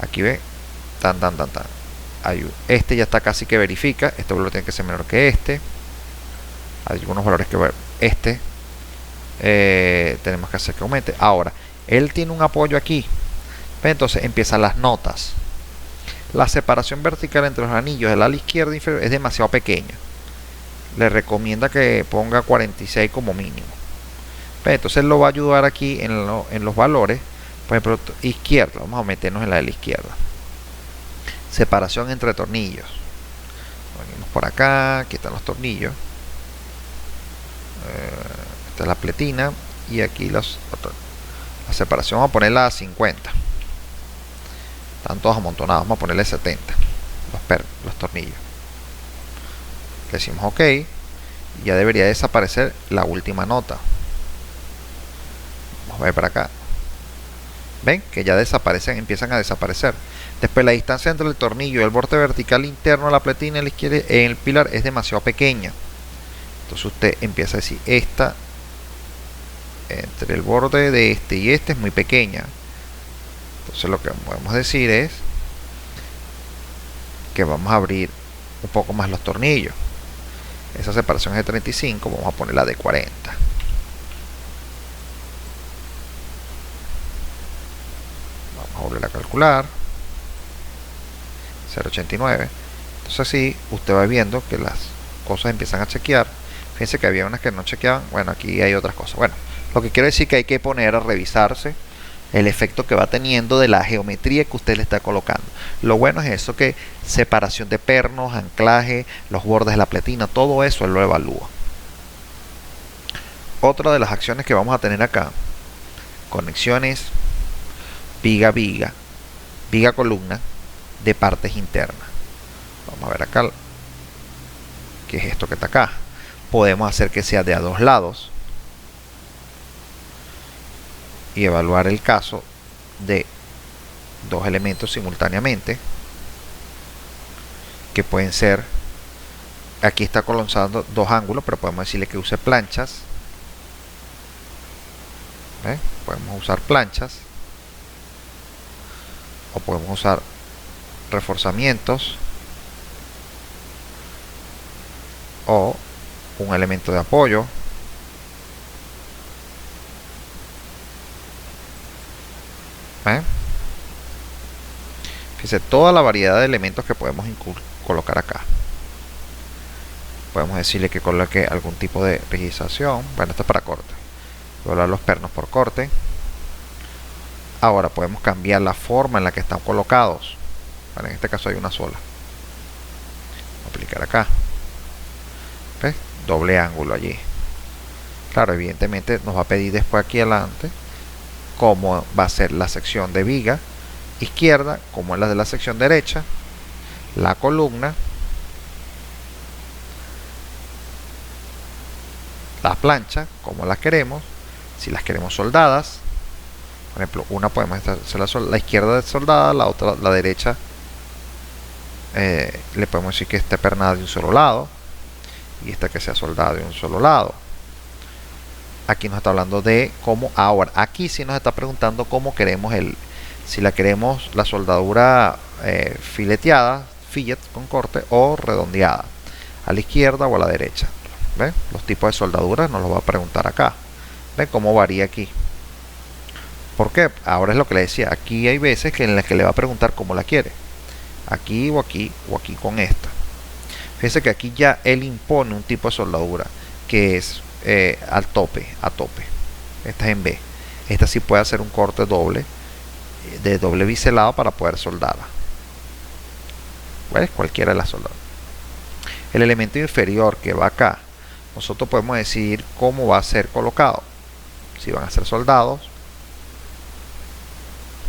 Aquí ve, este ya está casi que verifica. Este valor tiene que ser menor que este. Hay algunos valores que ver. Tenemos que hacer que aumente. Ahora, él tiene un apoyo aquí. ¿Ves? Entonces empiezan las notas. La separación vertical entre los anillos del ala izquierda inferior es demasiado pequeña. Le recomienda que ponga 46 como mínimo. ¿Ves? Entonces él lo va a ayudar aquí en los valores. Por ejemplo, izquierda, vamos a meternos en la de la izquierda. Separación entre tornillos. Venimos por acá, aquí están los tornillos. Esta es la pletina. Y aquí la separación vamos a ponerla a 50. Están todos amontonados, vamos a ponerle 70. Los tornillos. Le decimos OK. Y ya debería desaparecer la última nota. Vamos a ver para acá. ¿Ven? Que ya desaparecen, empiezan a desaparecer. Después la distancia entre el tornillo y el borde vertical interno de la pletina en la izquierda en el pilar es demasiado pequeña. Entonces usted empieza a decir, esta entre el borde de este y este es muy pequeña. Entonces lo que podemos decir es que vamos a abrir un poco más los tornillos. Esa separación es de 35, vamos a ponerla de 40. Vamos a volver a calcular. 0.89. Entonces así usted va viendo que las cosas empiezan a chequear. Fíjense que había unas que no chequeaban. Bueno, aquí hay otras cosas. Bueno, lo que quiero decir que hay que poner a revisarse el efecto que va teniendo de la geometría que usted le está colocando. Lo bueno es eso, que separación de pernos, anclaje, los bordes de la pletina, todo eso él lo evalúa. Otra de las acciones que vamos a tener acá, conexiones viga columna de partes internas. Vamos a ver acá qué es esto que está acá. Podemos hacer que sea de a dos lados y evaluar el caso de dos elementos simultáneamente, que pueden ser, aquí está colonizando dos ángulos, pero podemos decirle que use planchas. ¿Ve? Podemos usar planchas o podemos usar reforzamientos o un elemento de apoyo. Fíjense toda la variedad de elementos que podemos colocar acá. Podemos decirle que coloque algún tipo de rigidización. Bueno, esto es para corte. Doblar los pernos por corte. Ahora podemos cambiar la forma en la que están colocados. Bueno, en este caso hay una sola. Aplicar acá. ¿Ves? Doble ángulo allí. Claro, evidentemente nos va a pedir después aquí adelante cómo va a ser la sección de viga izquierda, como es la de la sección derecha, la columna, la plancha, como las queremos, si las queremos soldadas. Por ejemplo, una podemos hacer la izquierda soldada, la otra, la derecha, le podemos decir que esté pernada de un solo lado y esta que sea soldada de un solo lado. Aquí nos está hablando de cómo. Ahora, aquí sí nos está preguntando cómo queremos si la queremos la soldadura fileteada, fillet con corte, o redondeada, a la izquierda o a la derecha. ¿Ven? Los tipos de soldaduras nos los va a preguntar acá. ¿Ven cómo varía aquí? ¿Por qué? Ahora es lo que le decía. Aquí hay veces en las que le va a preguntar cómo la quiere. Aquí o aquí o aquí con esta. Fíjense que aquí ya él impone un tipo de soldadura que es a tope. Esta es en B. Esta sí puede hacer un corte doble, de doble biselado, para poder soldarla. ¿Ves? Cualquiera de las soldaduras. El elemento inferior que va acá, nosotros podemos decidir cómo va a ser colocado. Si van a ser soldados.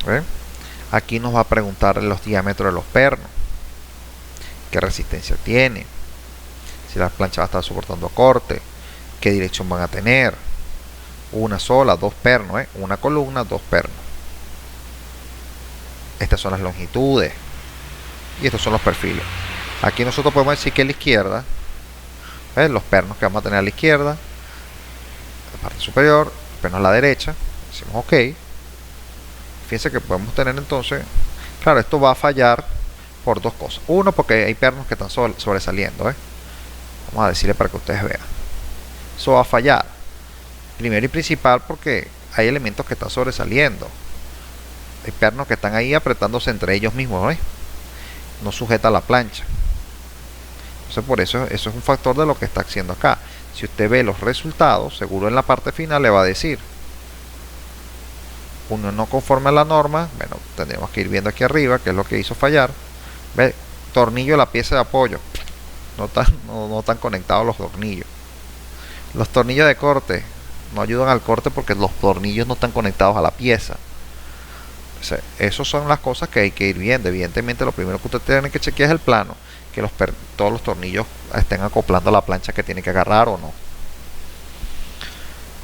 ¿Ven? Aquí nos va a preguntar los diámetros de los pernos, qué resistencia tiene, si la plancha va a estar soportando corte, qué dirección van a tener, una sola, dos pernos, una columna, dos pernos. Estas son las longitudes y estos son los perfiles. Aquí nosotros podemos decir que a la izquierda, ¿ves? Los pernos que vamos a tener a la izquierda, la parte superior, los pernos a la derecha, decimos OK. Fíjense que podemos tener entonces, claro, esto va a fallar por dos cosas. Uno, porque hay pernos que están sobresaliendo. Vamos a decirle para que ustedes vean. Eso va a fallar. Primero y principal porque hay elementos que están sobresaliendo. Hay pernos que están ahí apretándose entre ellos mismos, ¿ves? No sujeta la plancha. Entonces por eso es un factor de lo que está haciendo acá. Si usted ve los resultados, seguro en la parte final le va a decir uno no conforme a la norma. Bueno, tendremos que ir viendo aquí arriba qué es lo que hizo fallar. ¿Ve? Tornillo de la pieza de apoyo. No están conectados los tornillos. Los tornillos de corte no ayudan al corte porque los tornillos no están conectados a la pieza. O sea, esas son las cosas que hay que ir viendo. Evidentemente lo primero que usted tiene que chequear es el plano, que todos los tornillos estén acoplando a la plancha que tiene que agarrar o no.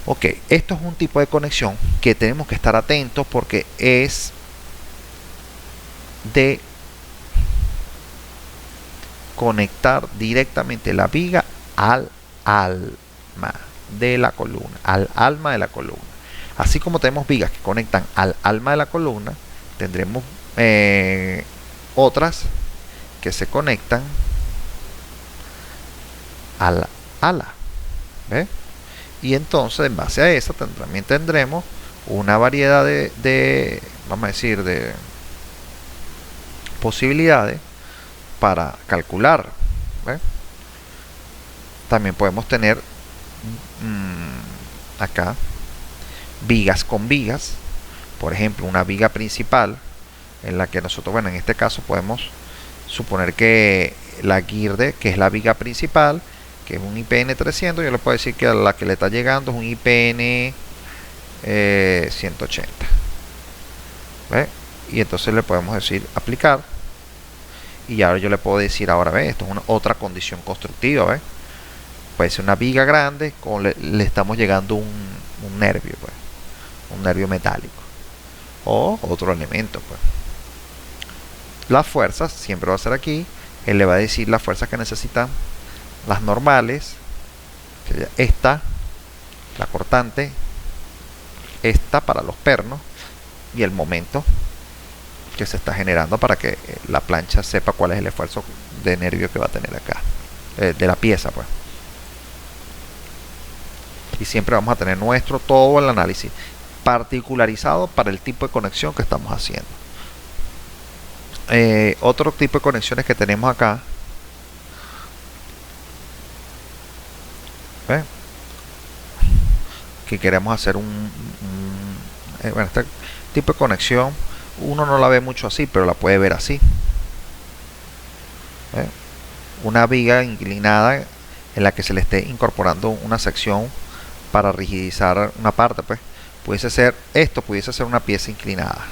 Ok, esto es un tipo de conexión que tenemos que estar atentos porque es de conectar directamente la viga al alma de la columna, al alma de la columna. Así como tenemos vigas que conectan al alma de la columna, tendremos otras que se conectan al ala. ¿Ve? Y entonces en base a esa también tendremos una variedad vamos a decir, de posibilidades para calcular. ¿Ve? También podemos tener acá vigas con vigas, por ejemplo una viga principal en la que nosotros, bueno, en este caso podemos suponer que la guirde, que es la viga principal, que es un IPN 300, yo le puedo decir que a la que le está llegando es un IPN 180. ¿Ve? Y entonces le podemos decir aplicar, y ahora yo le puedo decir ahora, ve, esto es otra condición constructiva, ¿ve? Puede ser una viga grande con le estamos llegando un nervio, pues, un nervio metálico o otro elemento, pues. Las fuerzas siempre va a ser aquí. Él le va a decir las fuerzas que necesitan, las normales, que esta, la cortante, esta para los pernos, y el momento que se está generando para que la plancha sepa cuál es el esfuerzo de nervio que va a tener acá, de la pieza, pues. Y siempre vamos a tener todo el análisis particularizado para el tipo de conexión que estamos haciendo. Otro tipo de conexiones que tenemos acá, ¿ve? Que queremos hacer bueno, este tipo de conexión uno no la ve mucho así, pero la puede ver así. ¿Ve? Una viga inclinada en la que se le esté incorporando una sección para rigidizar una parte, pues pudiese ser una pieza inclinada.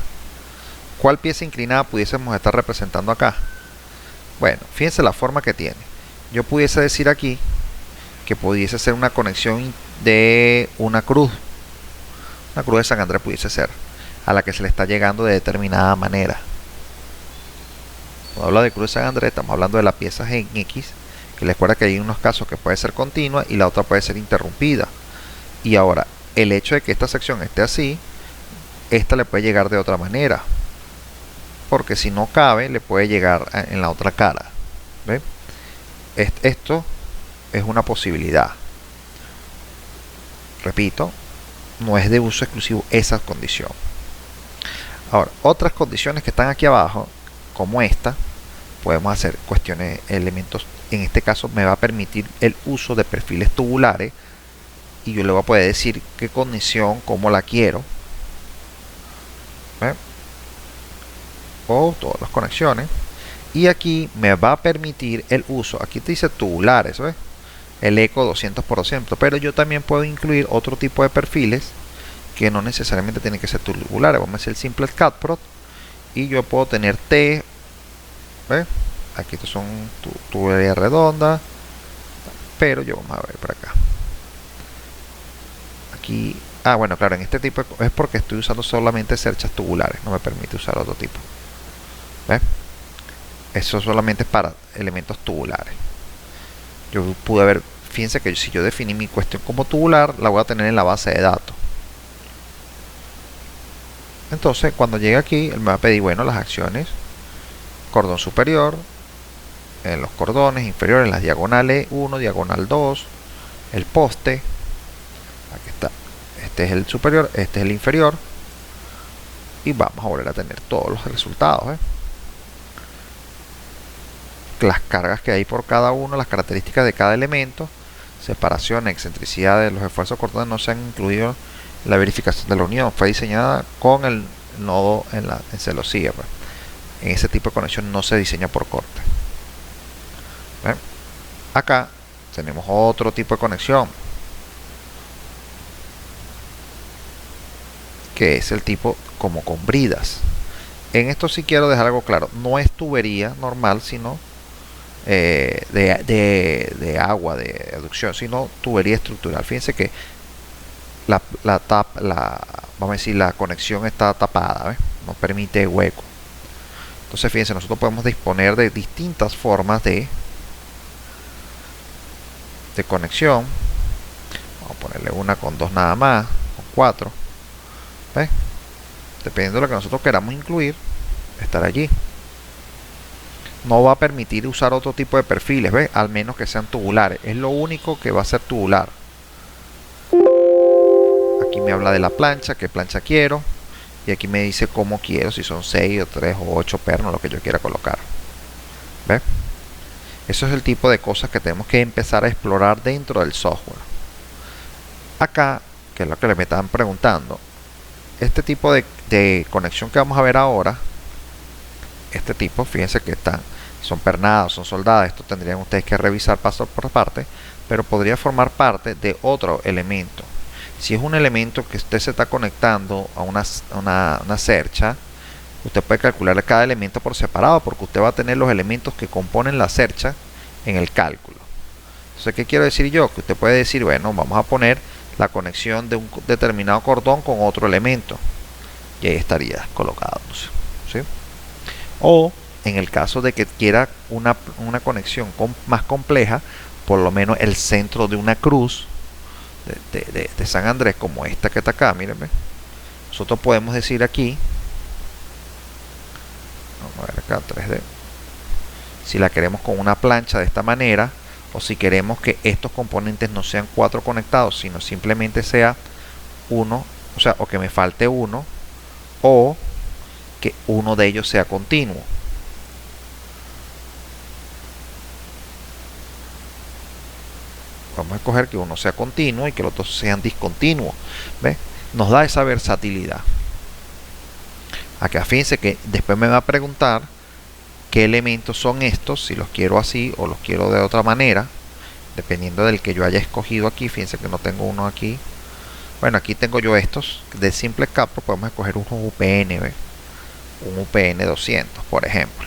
¿Cuál pieza inclinada pudiésemos estar representando acá? Bueno, fíjense la forma que tiene. Yo pudiese decir aquí que pudiese ser una conexión de una cruz de San Andrés, pudiese ser a la que se le está llegando de determinada manera. Cuando habla de cruz de San Andrés, estamos hablando de la pieza en X, que les recuerda que hay unos casos que puede ser continua y la otra puede ser interrumpida. Y ahora, el hecho de que esta sección esté así, esta le puede llegar de otra manera, porque si no cabe, le puede llegar en la otra cara. ¿Ve? Esto es una posibilidad. Repito, no es de uso exclusivo esa condición. Ahora, otras condiciones que están aquí abajo, como esta, podemos hacer cuestiones, elementos. En este caso me va a permitir el uso de perfiles tubulares, y yo le voy a poder decir qué conexión, cómo la quiero. ¿Ve? O todas las conexiones. Y aquí me va a permitir el uso, aquí te dice tubulares, ¿ves? El eco 200%, pero yo también puedo incluir otro tipo de perfiles que no necesariamente tienen que ser tubulares. Vamos a hacer el simple catprod y yo puedo tener T, ¿ves? Aquí estos son tuberías redondas, pero yo vamos a ver por acá. Aquí, bueno, claro, en este tipo es porque estoy usando solamente cerchas tubulares, no me permite usar otro tipo. ¿Ves? Eso solamente es para elementos tubulares. Yo pude ver, fíjense que si yo definí mi cuestión como tubular, la voy a tener en la base de datos. Entonces, cuando llegue aquí, él me va a pedir, bueno, las acciones, cordón superior, en los cordones inferiores, las diagonales 1, diagonal 2, el poste, aquí está, este es el superior, este es el inferior, y vamos a volver a tener todos los resultados, ¿eh? Las cargas que hay por cada uno, las características de cada elemento, separación, excentricidad de los esfuerzos cortantes no se han incluido en la verificación de la unión. Fue diseñada con el nodo en celosía. En ese tipo de conexión no se diseña por corte. ¿Ven? Acá tenemos otro tipo de conexión, que es el tipo como con bridas. En esto sí quiero dejar algo claro, no es tubería normal, sino de agua, de aducción, sino tubería estructural. Fíjense que vamos a decir, la conexión está tapada, ¿ves? No permite hueco. Entonces fíjense, nosotros podemos disponer de distintas formas de conexión. Vamos a ponerle una con 2 nada más, con 4, ¿ves? Dependiendo de lo que nosotros queramos incluir, estará allí. No va a permitir usar otro tipo de perfiles, ¿ves? Al menos que sean tubulares. Es lo único que va a ser tubular. Aquí me habla de la plancha, qué plancha quiero. Y aquí me dice cómo quiero, si son 6 o 3 o 8 pernos, lo que yo quiera colocar. ¿Ves? Eso es el tipo de cosas que tenemos que empezar a explorar dentro del software. Acá, que es lo que me estaban preguntando, este tipo de conexión que vamos a ver ahora, este tipo, fíjense que son pernadas, son soldadas, esto tendrían ustedes que revisar paso por parte, pero podría formar parte de otro elemento. Si es un elemento que usted se está conectando a una cercha, usted puede calcular cada elemento por separado, porque usted va a tener los elementos que componen la cercha en el cálculo. Entonces, ¿qué quiero decir yo? Que usted puede decir, bueno, vamos a poner la conexión de un determinado cordón con otro elemento, y ahí estaría colocado, ¿sí? O en el caso de que quiera una conexión más compleja, por lo menos el centro de una cruz de San Andrés, como esta que está acá, mírenme. Nosotros podemos decir aquí, vamos a ver acá 3D, si la queremos con una plancha de esta manera, o si queremos que estos componentes no sean 4 conectados, sino simplemente sea uno, o sea, o que me falte uno, o que uno de ellos sea continuo. Vamos a escoger que uno sea continuo y que los otros sean discontinuos. ¿Ves? Nos da esa versatilidad. Acá fíjense que después me va a preguntar qué elementos son estos, si los quiero así o los quiero de otra manera, dependiendo del que yo haya escogido aquí. Fíjense que no tengo uno aquí. Bueno, aquí tengo yo estos de simple capro. Podemos escoger unos UPN, ¿ves? Un UPN 200, por ejemplo.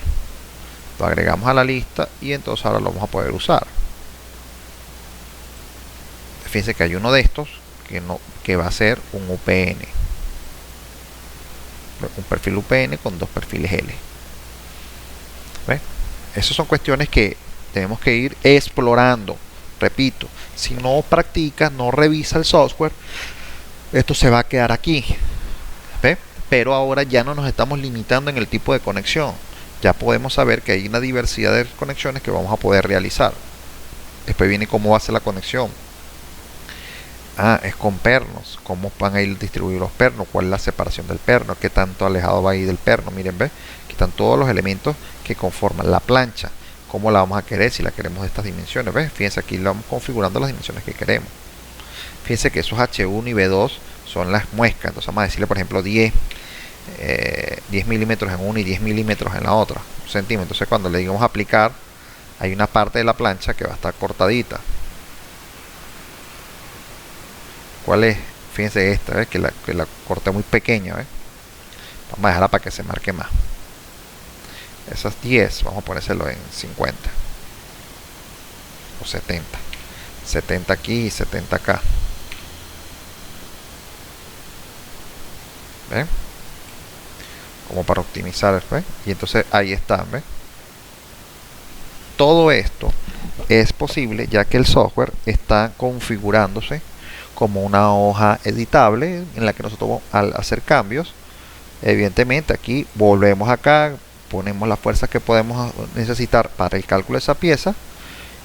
Lo agregamos a la lista y entonces ahora lo vamos a poder usar. Fíjense que hay uno de estos que va a ser un UPN, un perfil UPN con 2 perfiles L. ¿Ven? Esas son cuestiones que tenemos que ir explorando. Repito, si no practica, no revisa el software, esto se va a quedar aquí. ¿Ven? Pero ahora ya no nos estamos limitando en el tipo de conexión. Ya podemos saber que hay una diversidad de conexiones que vamos a poder realizar. Después viene cómo va a ser la conexión. Es con pernos. ¿Cómo van a ir distribuidos los pernos? ¿Cuál es la separación del perno? ¿Qué tanto alejado va a ir del perno? Miren, ¿ves? Aquí están todos los elementos que conforman la plancha. ¿Cómo la vamos a querer? Si la queremos de estas dimensiones, ¿ves? Fíjense, aquí la vamos configurando las dimensiones que queremos. Fíjense que esos H1 y B2 son las muescas. Entonces vamos a decirle, por ejemplo, 10 milímetros en una y 10 milímetros en la otra. Centímetros. Entonces cuando le digamos aplicar, hay una parte de la plancha que va a estar cortadita. ¿Cuál es? Fíjense esta, ¿ves? Que la corté muy pequeña, ¿ves? Vamos a dejarla para que se marque más. Esas 10, vamos a ponérselo en 50 o 70. 70 aquí y 70 acá. ¿Ven? Como para optimizar, ¿ves? Y entonces ahí está, ¿ves? Todo esto es posible ya que el software está configurándose como una hoja editable en la que nosotros al hacer cambios, evidentemente aquí volvemos acá, ponemos las fuerzas que podemos necesitar para el cálculo de esa pieza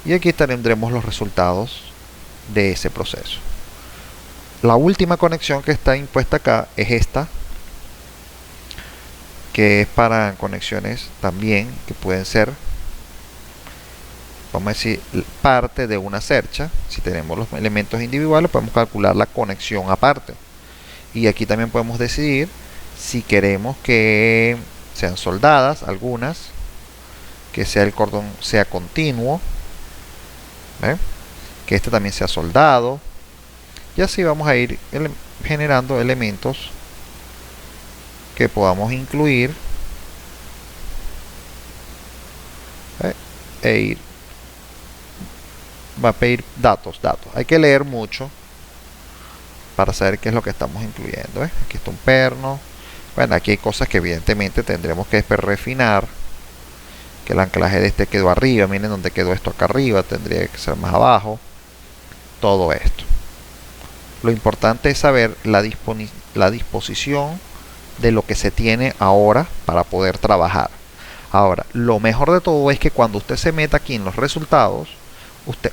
y aquí tendremos los resultados de ese proceso. La última conexión que está impuesta acá es esta, que es para conexiones también que pueden ser, vamos a decir, parte de una cercha. Si tenemos los elementos individuales, podemos calcular la conexión aparte. Y aquí también podemos decidir si queremos que sean soldadas algunas, que sea el cordón sea continuo, ¿eh? Que este también sea soldado, y así vamos a ir generando elementos que podamos incluir, e ir, va a pedir datos. Hay que leer mucho para saber qué es lo que estamos incluyendo, ¿eh? Aquí está un perno. Bueno, aquí hay cosas que evidentemente tendremos que refinar, que el anclaje de este quedó arriba, miren dónde quedó esto acá arriba, tendría que ser más abajo, todo esto. Lo importante es saber la disposición de lo que se tiene ahora para poder trabajar. Ahora, lo mejor de todo es que cuando usted se meta aquí en los resultados, usted,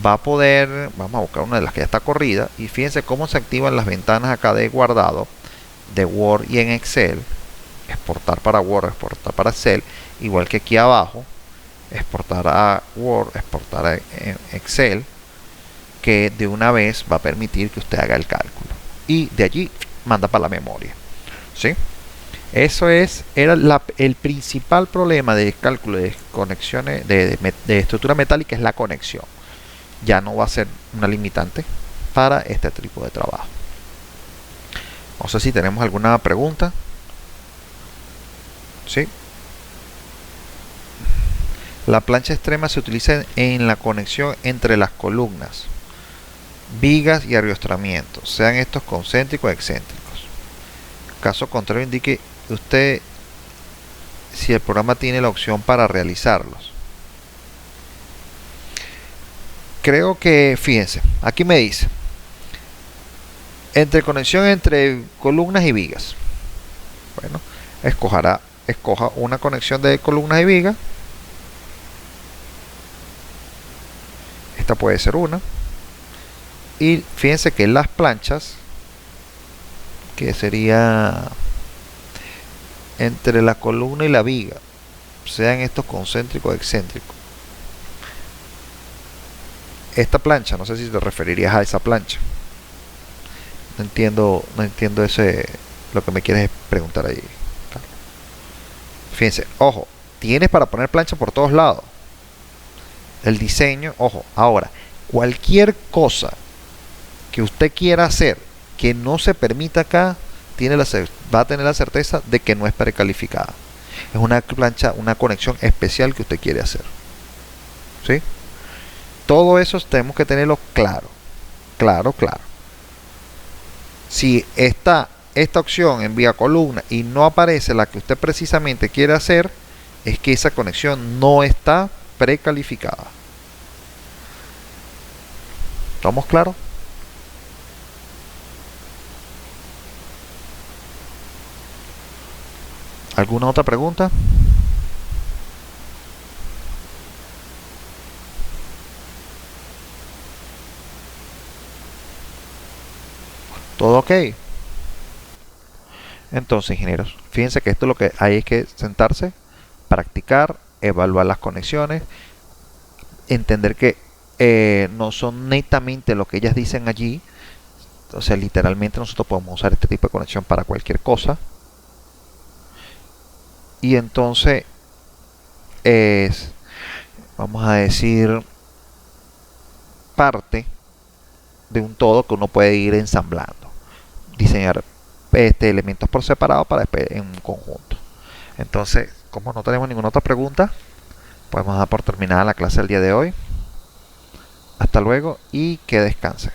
va a poder, vamos a buscar una de las que ya está corrida, y fíjense cómo se activan las ventanas acá de guardado de Word y en Excel. Exportar para Word, exportar para Excel, igual que aquí abajo, exportar a Word, exportar a Excel, que de una vez va a permitir que usted haga el cálculo y de allí manda para la memoria, ¿sí? Eso era el principal problema de cálculo de conexiones de estructura metálica, es la conexión. Ya no va a ser una limitante para este tipo de trabajo. No sé si tenemos alguna pregunta. ¿Sí? La plancha extrema se utiliza en la conexión entre las columnas, vigas y ariostramientos, sean estos concéntricos o excéntricos. Caso contrario, indique usted si el programa tiene la opción para realizarlos. Creo que, fíjense, aquí me dice conexión entre columnas y vigas. Bueno, escoja una conexión de columnas y vigas. Esta puede ser una. Y fíjense que las planchas, que sería entre la columna y la viga, sean estos concéntricos o excéntricos. Esta plancha, no sé si te referirías a esa plancha. No entiendo lo que me quieres preguntar ahí. Fíjense, ojo, tienes para poner plancha por todos lados. El diseño, ojo, ahora, cualquier cosa que usted quiera hacer que no se permita acá, va a tener la certeza de que no es precalificada. Es una plancha, una conexión especial que usted quiere hacer. ¿Sí? Todo eso tenemos que tenerlo claro. Claro. Si está esta opción en vía columna y no aparece la que usted precisamente quiere hacer, es que esa conexión no está precalificada. ¿Estamos claros? ¿Alguna otra pregunta? ¿Todo ok? Entonces, ingenieros, fíjense que esto es lo que hay que sentarse, practicar, evaluar las conexiones, entender que no son netamente lo que ellas dicen allí. O sea, literalmente nosotros podemos usar este tipo de conexión para cualquier cosa. Y entonces vamos a decir, parte de un todo que uno puede ir ensamblando. Diseñar elementos por separado para después en un conjunto. Entonces, como no tenemos ninguna otra pregunta, podemos dar por terminada la clase del día de hoy. Hasta luego y que descansen.